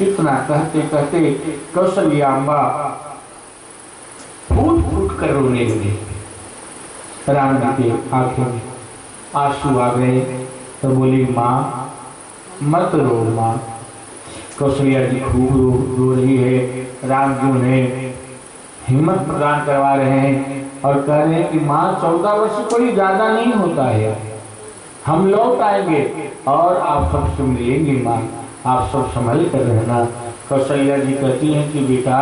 इतना कहते कहते कौशल्या अम्बा फूट फूट कर रोने लगे। राम जी के आंखों में आंसू आ गए तो बोली, माँ मत रो माँ। कौशल्या जी खूब रो रही है। राम जी उन्हें हिम्मत प्रदान करवा रहे हैं और कह रहे हैं कि माँ 14 वर्ष कोई ज्यादा नहीं होता है, हम लौट आएंगे और आप सबसे मिलेंगे माँ, आप सब संभल कर रहना। कौशल्या जी कहती हैं कि बेटा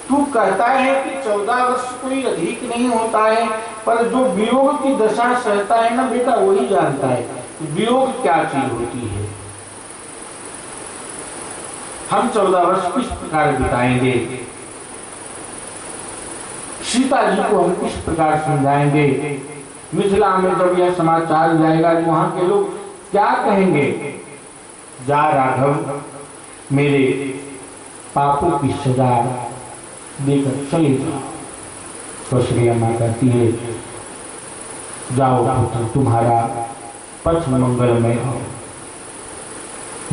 तू कहता है कि 14 वर्ष कोई अधिक नहीं होता है, पर जो वियोग की दशा सहता है ना बेटा वही जानता है वियोग क्या चीज होती है। हम 14 वर्ष किस प्रकार बिताएंगे, सीता जी को हम किस प्रकार समझाएंगे, मिथिला में जब यह समाचार जाएगा तो वहां के लोग क्या कहेंगे। जा राघव मेरे पापों की सजा देकर चले जाओ। कौशल्या माँ कहती है, जाओ पुत्र तुम्हारा पथ मंगलमय हो।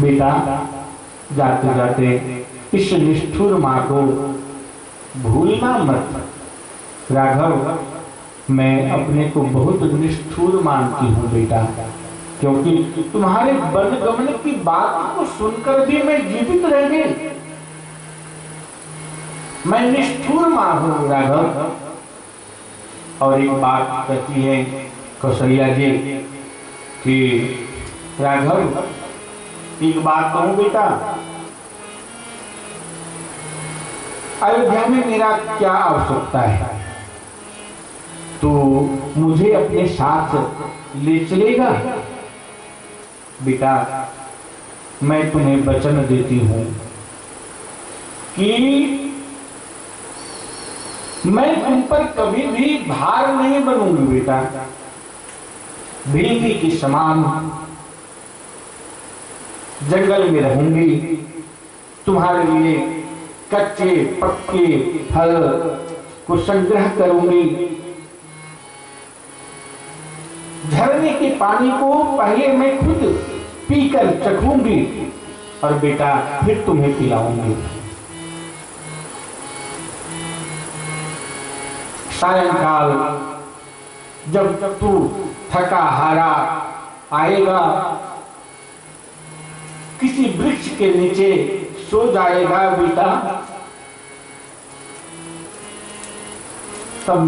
बेटा जाते जाते इस निष्ठुर माँ को भूलना मत। राघव मैं अपने को बहुत निष्ठुर मानती हूँ बेटा, क्योंकि तुम्हारे वनगमन की बात को सुनकर भी मैं जीवित रह गई। मैं निष्ठुर माँ हूँ राघव। और एक बात कहती है कौशल्या जी कि राघव एक बात कहूँ बेटा, अयोध्या में मेरा क्या आवश्यकता है, तो मुझे अपने साथ ले चलेगा। बेटा मैं तुम्हें वचन देती हूं कि मैं तुम पर कभी भी भार नहीं बनूंगी बेटा। भीगी के समान जंगल में रहूंगी, तुम्हारे लिए कच्चे पक्के फल को संग्रह करूंगी, झरने के पानी को पहले मैं खुद पीकर चखूंगी और बेटा फिर तुम्हें पिलाऊंगी। सायंकाल जब तू थका हारा आएगा, किसी वृक्ष के नीचे सो जाएगा बेटा, तब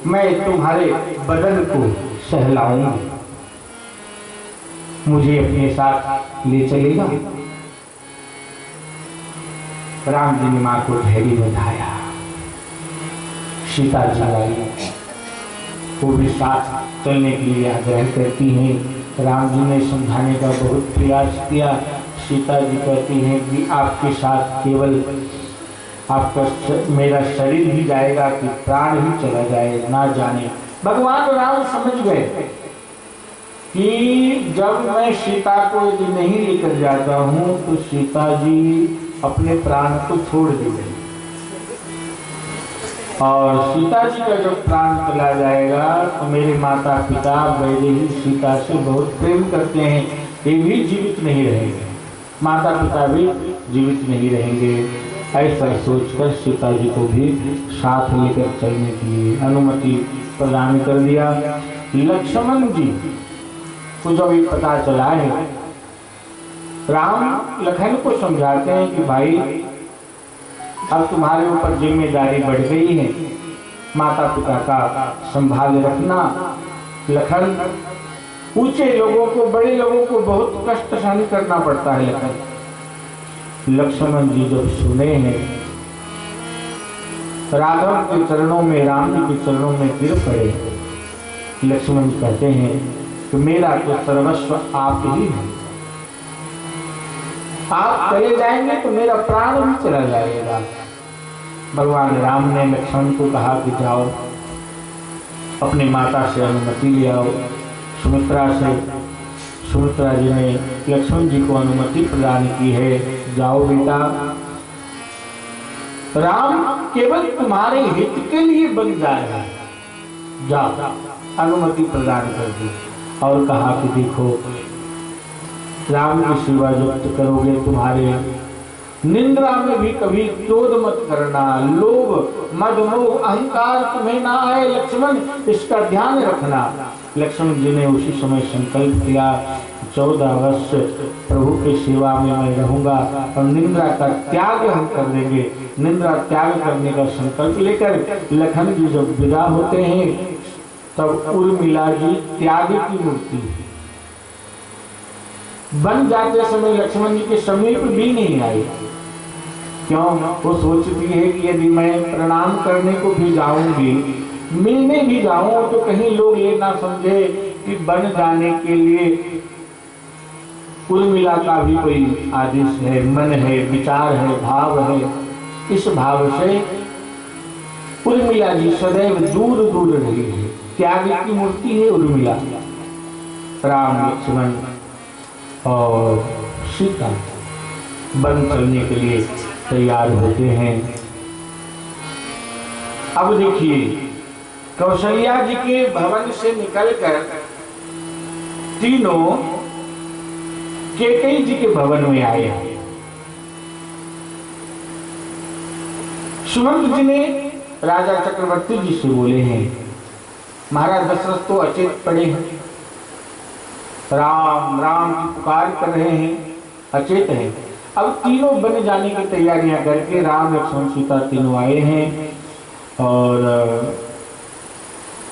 मैं तुम्हारे बदन को सहलाऊंगा, मुझे अपने साथ ले चलेगा। राम जी ने मां को धैर्य बधाया। सीता जी आई, वो भी साथ चलने के लिए आग्रह करती हैं। राम जी ने समझाने का बहुत प्रयास किया। सीता जी कहती हैं कि आपके साथ केवल आपका मेरा शरीर ही जाएगा कि प्राण ही चला जाए ना जाने। भगवान राम समझ गए कि जब मैं सीता को यदि नहीं लेकर जाता हूँ तो सीता जी अपने प्राण को छोड़ देंगे, और सीता जी का जब प्राण चला जाएगा तो मेरे माता पिता मेरे ही सीता से बहुत प्रेम करते हैं, ये भी जीवित नहीं रहेंगे, माता पिता भी जीवित नहीं रहेंगे। ऐसा सोचकर सीता जी को भी साथ लेकर चलने के लिए अनुमति प्रदान कर दिया। लक्ष्मण जी को जब ये पता चला है, राम लखन को समझाते हैं कि भाई अब तुम्हारे ऊपर जिम्मेदारी बढ़ गई है, माता पिता का संभाल रखना। लखन ऊंचे लोगों को, बड़े लोगों को बहुत कष्ट सहन करना पड़ता है। लक्ष्मण जी जब सुने हैं, राघव के चरणों में, राम जी के चरणों में गिर पड़े। लक्ष्मण जी कहते हैं कि मेरा तो सर्वस्व आप ही है, आप चले जाएंगे तो मेरा प्राण भी चला जाएगा। भगवान राम ने लक्ष्मण को कहा कि जाओ अपनी माता से अनुमति ले आओ। सुमित्रा जी ने लक्ष्मण जी को अनुमति प्रदान की है, जाओ बेटा, राम केवल तुम्हारे हित के लिए बन जाएगा, जाओ, अनुमति प्रदान कर दी। और कहा कि देखो राम की सेवा जब करोगे तुम्हारे निंद्रा में भी कभी क्रोध मत करना, लोभ मद मोह अहंकार तुम्हें ना आए लक्ष्मण, इसका ध्यान रखना। लक्ष्मण जी ने उसी समय संकल्प किया 14 वर्ष प्रभु की सेवा में मैं रहूंगा और निंद्रा का त्याग हम कर देंगे। निंद्रा त्याग करने का संकल्प लेकर लखन जी जब विदा होते हैं तब उर्मिला जी त्याग की मूर्ति बन जाते समय लक्ष्मण जी के समीप भी नहीं आई। क्यों? वो सोचती है कि यदि मैं प्रणाम करने को भी जाऊंगी, मिलने भी जाऊं तो कहीं लोग ये ना समझे कि बन जाने के लिए उर्मिला का भी कोई आदेश है, मन है, विचार है, भाव है। इस भाव से उर्मिला जी सदैव दूर दूर रही है। त्याग की मूर्ति है उर्मिला। राम लक्ष्मण और सीता वन चलने के लिए तैयार होते हैं। अब देखिए कौशल्या जी के भवन से निकलकर तीनों कैकेयी जी के भवन में आए हैं। सुमंत जी ने राजा चक्रवर्ती जी से बोले हैं महाराज दशरथ तो अचेत पड़े हैं, राम राम की पुकार कर रहे हैं, अचेत हैं। अब तीनों बन जाने की तैयारियां करके राम लक्ष्मण सीता तीनों आए हैं और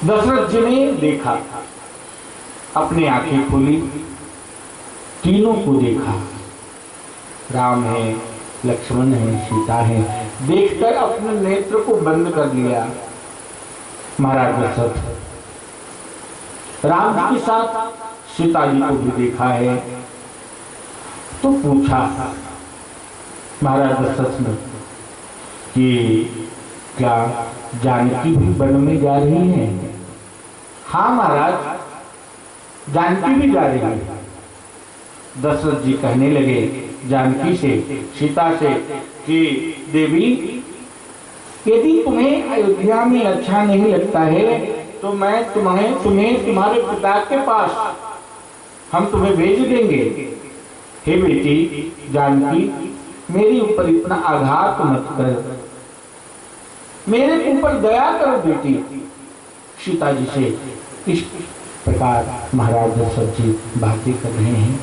दशरथ जी ने देखा, अपनी आंखें खोली, तीनों को देखा, राम है, लक्ष्मण है, सीता है। देखकर अपने नेत्र को बंद कर लिया महाराज दशरथ। राम जी के साथ सीता जी को भी देखा है तो पूछा महाराज दशरथ ने कि क्या जानकी भी वन में जा रही है? हाँ महाराज, जानकी भी जा रही है। दशरथ जी कहने लगे जानकी से, सीता से कि देवी यदि तुम्हें अयोध्या में अच्छा नहीं लगता है तो मैं तुम्हें तुम्हारे पिता के पास हम तुम्हें भेज देंगे। हे बेटी जानकी, मेरे ऊपर इतना आघात मत कर, मेरे ऊपर दया करो बेटी। सीता जी से इस प्रकार महाराज दशरथ जी बातें कर रहे हैं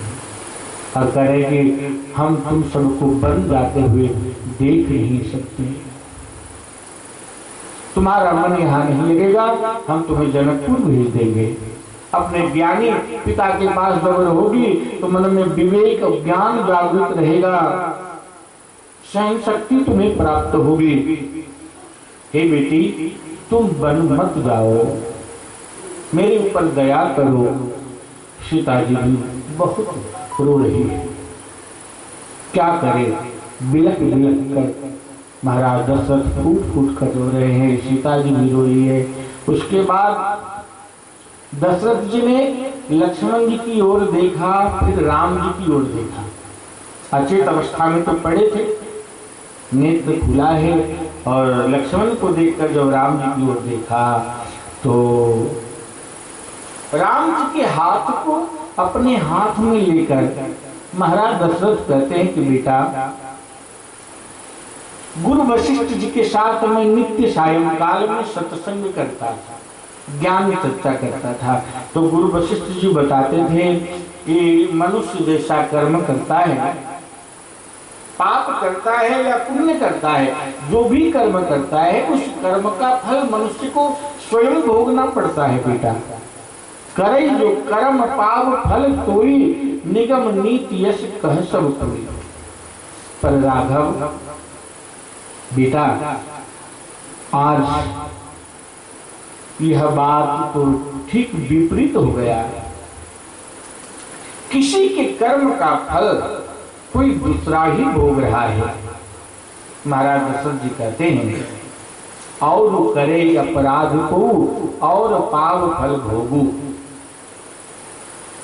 और कह रहे कि हम तुम सबको बन जाते हुए देख नहीं सकते, तुम्हारा मन यहाँ नहीं लगेगा, हम तुम्हें जनकपुर भेज देंगे। अपने ज्ञानी पिता के पास जब होगी तो मन में विवेक ज्ञान जागृत रहेगा, सहन शक्ति तुम्हें प्राप्त होगी। हे बेटी तुम वन मत जाओ, मेरे ऊपर दया करो। सीता जी भी बहुत रो रही है, क्या करे, बिलख बिलख कर महाराज दशरथ फूट फूट कर रो रहे हैं, सीता जी भी रो रही है। उसके बाद दशरथ जी ने लक्ष्मण जी की ओर देखा, फिर राम जी की ओर देखा। अचेत अवस्था में तो पड़े थे, नेत्र खुला है, और लक्ष्मण को देखकर जब राम जी की ओर देखा तो राम जी के हाथ को अपने हाथ में लेकर महाराज दशरथ कहते हैं कि बेटा, गुरु वशिष्ठ जी के साथ मैं नित्य सायंकाल में सत्संग करता था, ज्ञान चर्चा करता था। तो गुरु वशिष्ठ जी बताते थे कि मनुष्य जैसा कर्म करता है, पाप करता है या पुण्य करता है, जो भी कर्म करता है उस कर्म का फल मनुष्य को स्वयं भोगना पड़ता है बेटा। करे जो कर्म पाप फल तोई, निगम नीति यश कह सब कोई। पर राघव बेटा, आज यह बात तो ठीक विपरीत हो गया। किसी के कर्म का फल कोई दूसरा ही भोग रहा है। महाराज दशरथ जी कहते हैं और करे अपराध को और पाप फल भोगू।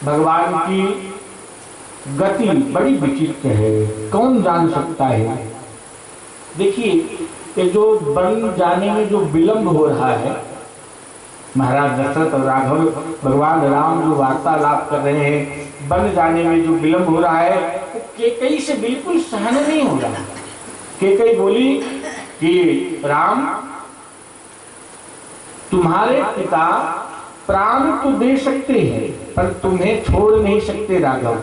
भगवान की गति बड़ी विचित्र है, कौन जान सकता है। देखिए ये जो बन जाने में जो विलंब हो रहा है, महाराज दशरथ और राघव भगवान राम जो वार्तालाप कर रहे हैं, बन जाने में जो विलंब हो रहा है वो कैकेयी से बिल्कुल सहन नहीं हो रहा है। कैकेयी बोली कि राम, तुम्हारे पिता प्राण तो दे सकते हैं पर तुम्हें छोड़ नहीं सकते राघव।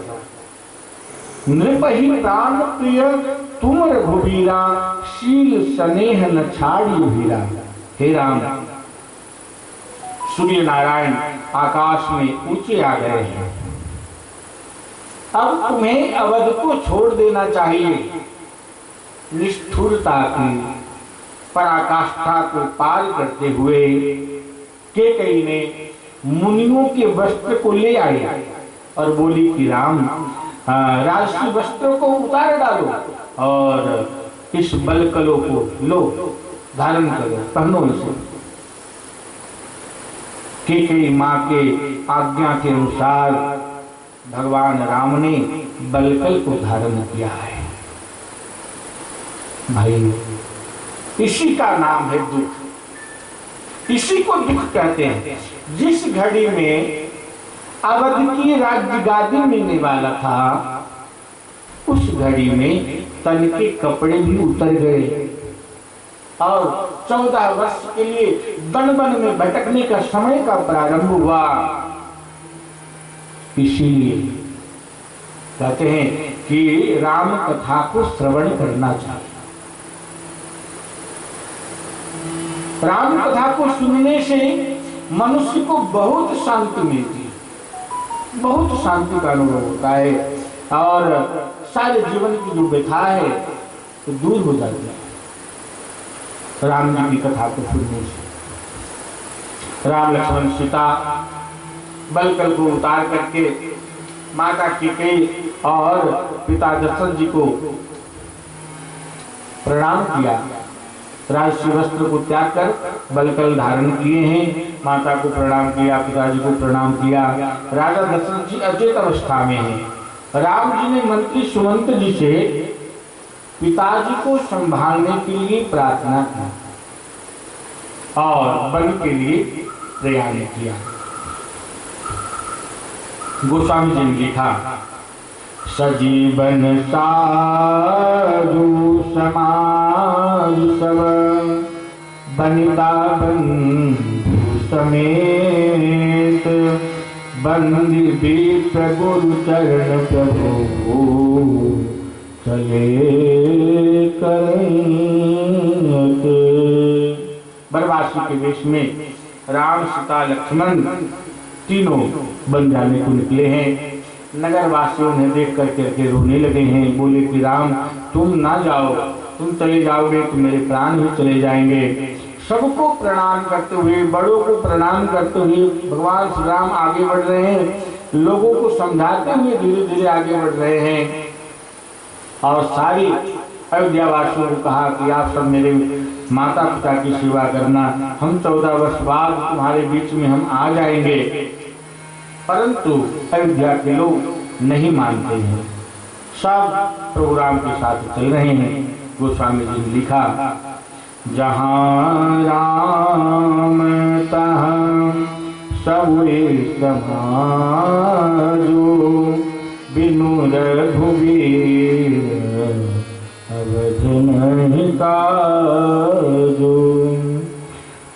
नृप ही प्राण प्रिय तुम रघुवीरा, शील स्नेह न छाड़ियो हीरा। हे राम, सूर्य नारायण आकाश में ऊंचे आ गए हैं, अब तुम्हें अवध को छोड़ देना चाहिए। निष्ठुरता की पराकाष्ठा को पार करते हुए कैकेयी ने मुनियों के वस्त्र को ले आई और बोली कि राम, राजसी वस्त्रों को उतार डालो और इस बलकलों को लो, धारण करो, पहनो इसे। कैकेयी मां के आज्ञा के अनुसार भगवान राम ने बलकल को धारण किया है। भाई, इसी का नाम है दुख, इसी को दुख कहते हैं। जिस घड़ी में अवध की राज्य गादी मिलने वाला था, उस घड़ी में तन के कपड़े भी उतर गए और 14 वर्ष के लिए वन वन में भटकने का समय का प्रारंभ हुआ। इसीलिए कहते हैं कि राम कथा को श्रवण करना चाहिए। राम कथा को सुनने से मनुष्य को बहुत शांति मिलती है, बहुत शांति का अनुभव होता है और सारे जीवन की जो व्यथा है तो दूर हो जाती है राम जी की कथा को सुनने से। राम लक्ष्मण सीता बलकल को उतार करके माता कैकेयी और पिता दशरथ जी को प्रणाम किया। राजसी वस्त्र को त्याग कर बलकल धारण किए हैं, माता को प्रणाम किया, पिताजी को प्रणाम किया। राजा दशरथ जी अचेत अवस्था में हैं। राम जी ने मंत्री सुमंत जी से पिताजी को संभालने के लिए प्रार्थना की और वन के लिए प्रयाण किया। गोस्वामी जी ने लिखा, सजीवन साधु समाज सब, बनिता बंधु समेत, बंदी विप्र गुरु चरण प्रभु, चले करें। बनवासी के वेश में राम सीता लक्ष्मण तीनों बन जाने को निकले हैं। नगर वासियों ने देख करके रोने लगे हैं, बोले कि राम, तुम ना जाओ, तुम चले जाओगे तो मेरे प्राण भी चले जाएंगे। सबको प्रणाम करते हुए, बड़ों को प्रणाम करते हुए भगवान श्री राम आगे बढ़ रहे हैं, लोगों को समझाते हुए धीरे धीरे आगे बढ़ रहे हैं और सारी अयोध्या वासियों को कहा कि आप सब मेरे माता पिता की सेवा करना, हम 14 वर्ष बाद तुम्हारे बीच में हम आ जाएंगे। परंतु अयोध्या के लोग नहीं मानते हैं, सब प्रोग्राम के साथ चल रहे हैं। गोस्वामी जी ने लिखा, जहाँ राम तहाँ सबुरे समाजो, बिनु रघुवीर अवध नहीं काजो।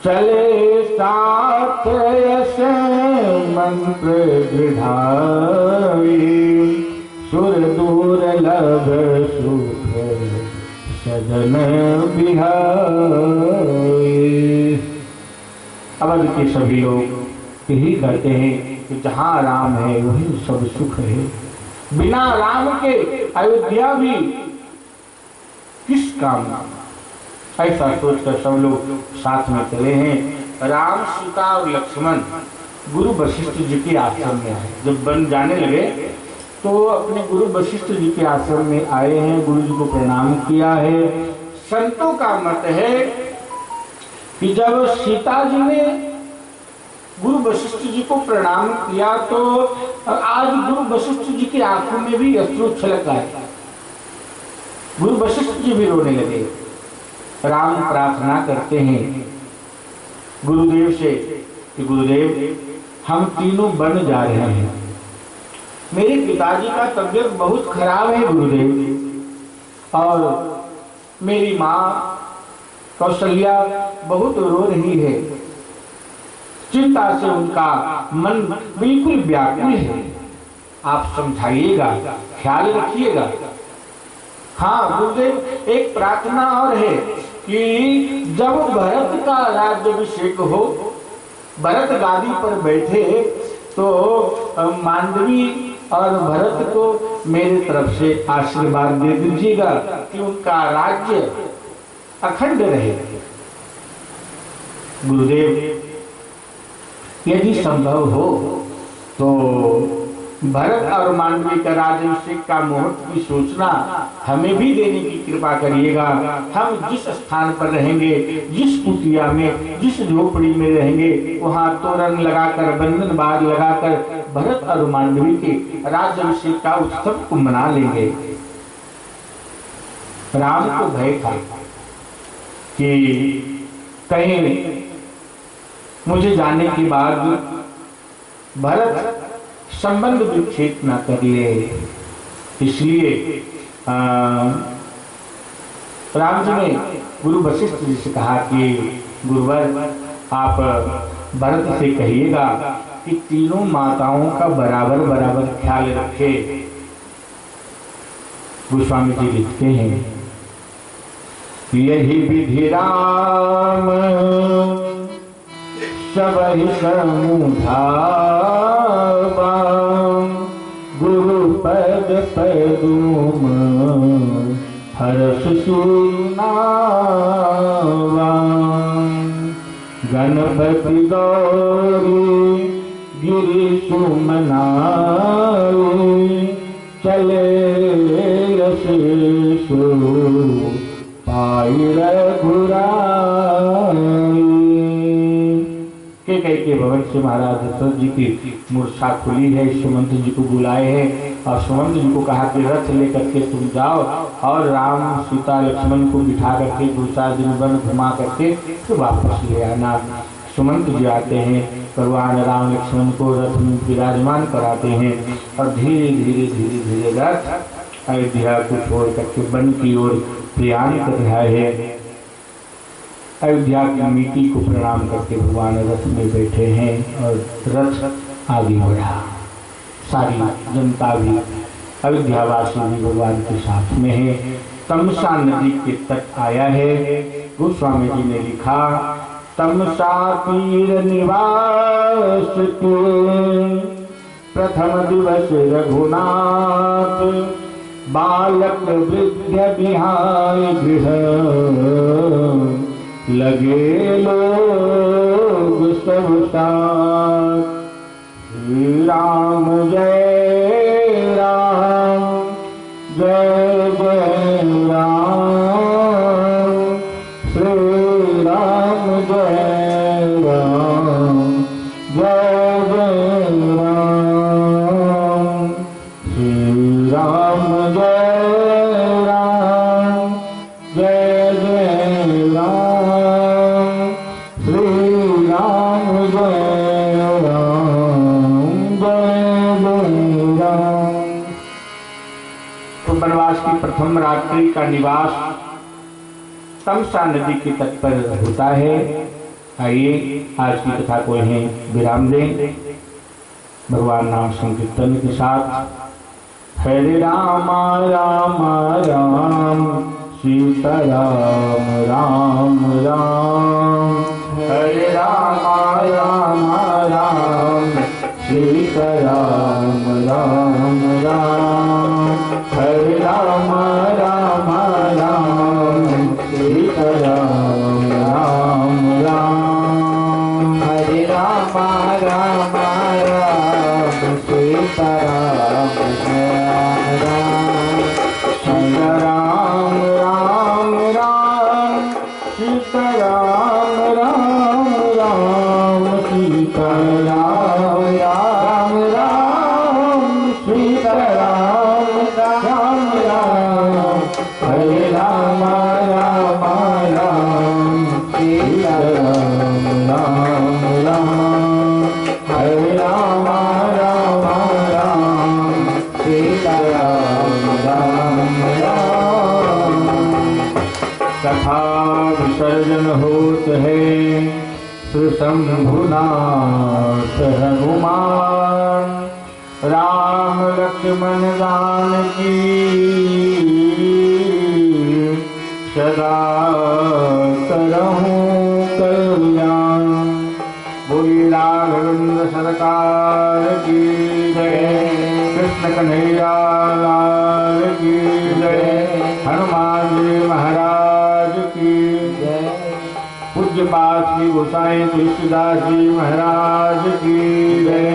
चले साथ यश मंत्र दृढ़ाई, सुर दुर्लभ सुख सजन बिहाई। अवध के सभी लोग यही कहते हैं कि जहाँ राम है वही सब सुख है, बिना राम के अयोध्या भी किस काम का। ऐसा सोचकर सब लोग साथ में चले हैं। राम सीता और लक्ष्मण गुरु वशिष्ठ जी के आश्रम में आए। जब बन जाने लगे तो अपने गुरु वशिष्ठ जी के आश्रम में आए हैं, गुरु जी को प्रणाम किया है। संतों का मत है कि जब सीता जी ने गुरु वशिष्ठ जी को प्रणाम किया तो आज गुरु वशिष्ठ जी की आंखों में भी अश्रु छलक आए, गुरु वशिष्ठ जी भी रोने लगे। राम प्रार्थना करते हैं गुरुदेव से कि गुरुदेव, हम तीनों बन जा रहे हैं, मेरे पिताजी का तबीयत बहुत खराब है गुरुदेव, और मेरी माँ कौशल्या बहुत रो रही है, चिंता से उनका मन बिल्कुल व्याकुल है, आप समझाइएगा, ख्याल रखिएगा। हाँ गुरुदेव, एक प्रार्थना और है कि जब भरत का राज्याभिषेक हो, भरत गादी पर बैठे, तो मांडवी और भरत को मेरे तरफ से आशीर्वाद दे दीजिएगा कि उनका राज्य अखंड रहे। गुरुदेव, यदि संभव हो तो भरत और मांडवी का राज्याभिषेक का मुहूर्त की सूचना हमें भी देने की कृपा करिएगा। हम जिस स्थान पर रहेंगे, जिस कुटिया में, जिस झोपड़ी में रहेंगे, वहाँ तोरण लगाकर, बंधन बार लगाकर भरत और मांडवी के राज्याभिषेक का उत्सव को मना लेंगे। राम को भय था कि कहीं मुझे जाने के बाद भरत संबंध विच्छेद न कर ले, इसलिए राम जी ने गुरु वशिष्ठ जी से कहा कि गुरुवर, आप भरत से कहिएगा कि तीनों माताओं का बराबर बराबर ख्याल रखे। गोस्वामी जी लिखते हैं, यही विधि राम सबहि समुधावा, गुरुपद पदुम हर्ष सुनावा। गणपति गौरी गिरि सुमनाई, चले यशेषु पाई रघुराई। के भवन से महाराज दशरथ जी की मूर्छा खुली है, सुमंत जी को बुलाए हैं और सुमंत जी को कहा कि रथ लेकर के तुम जाओ और राम सीता लक्ष्मण को बिठा करके 2-4 दिन वन घुमा करके फिर वापस ले आना। सुमंत जी आते हैं, भगवान राम लक्ष्मण को रथ में विराजमान कराते हैं और धीरे धीरे धीरे धीरे रथ अयोध्या को छोड़ करके वन की ओर प्रयाण कर रहा है। अयोध्या की मिट्टी को प्रणाम करके भगवान रथ में बैठे हैं और रथ आगे बढ़ा। सारी जनता भी, अयोध्यावासी भी भगवान के साथ में है। तमसा नदी के तट आया है। गोस्वामी जी ने लिखा, तमसा तीर निवास के प्रथम दिवस रघुनाथ, बालक वृद्ध बिहाय गृह, लगे लोग सब साथ। श्री राम जय राम, जय जय राम, श्री राम जय राम, जय जय राम, श्री राम जय राम, जय जय राम, श्री राम जय राम, जय जय राम। तो वनवास की प्रथम रात्रि का निवास तमसा नदी के तट पर होता है। आइए आज की कथा को यहीं विराम दें भगवान नाम संकीर्तन के साथ। हरे राम राम राम सीता राम राम राम, हरे राम राम राम सीता राम राम राम, हरे राम राम राम सीता राम राम राम, हरे राम राम राम सीता राम राम राम, सीता राम राम राम सीता राम राम राम, सीता राम राम राम सीता राम राम राम, हरे राम राम राम सीता राम राम राम, हरे राम राम राम सीता राम राम राम। शंभुनाथ हनुमान राम लक्ष्मण जानकी सदा करहूँ कल्याण। बोली राघवेंद्र सरकार की जय, कृष्ण कन्हैया लाल की जय, हनुमान जी महाराज की जय। पूज्य पाठ श्री गोसाई तुलसीदास जी महाराज की जय।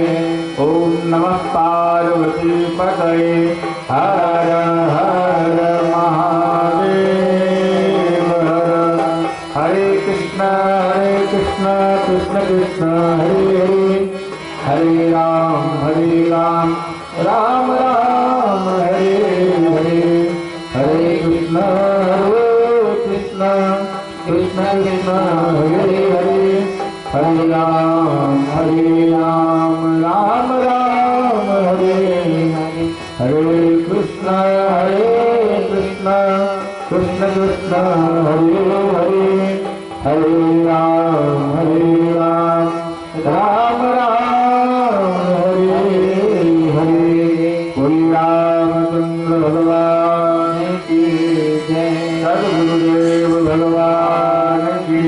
ओम नमः पार्वती पतये हर हर महादेव हर। हरे कृष्ण कृष्ण कृष्ण हरे हरे, हरे राम राम राम हरे हरे। हरे कृष्ण कृष्ण कृष्ण हरे हरे, हरे राम राम राम हरे हरे। हरे कृष्ण कृष्ण कृष्ण हरे हरे, हरे राम राम राम हरे हरे। बोल रामचंद्र भगवान की जय, सद्गुरुदेव भगवान की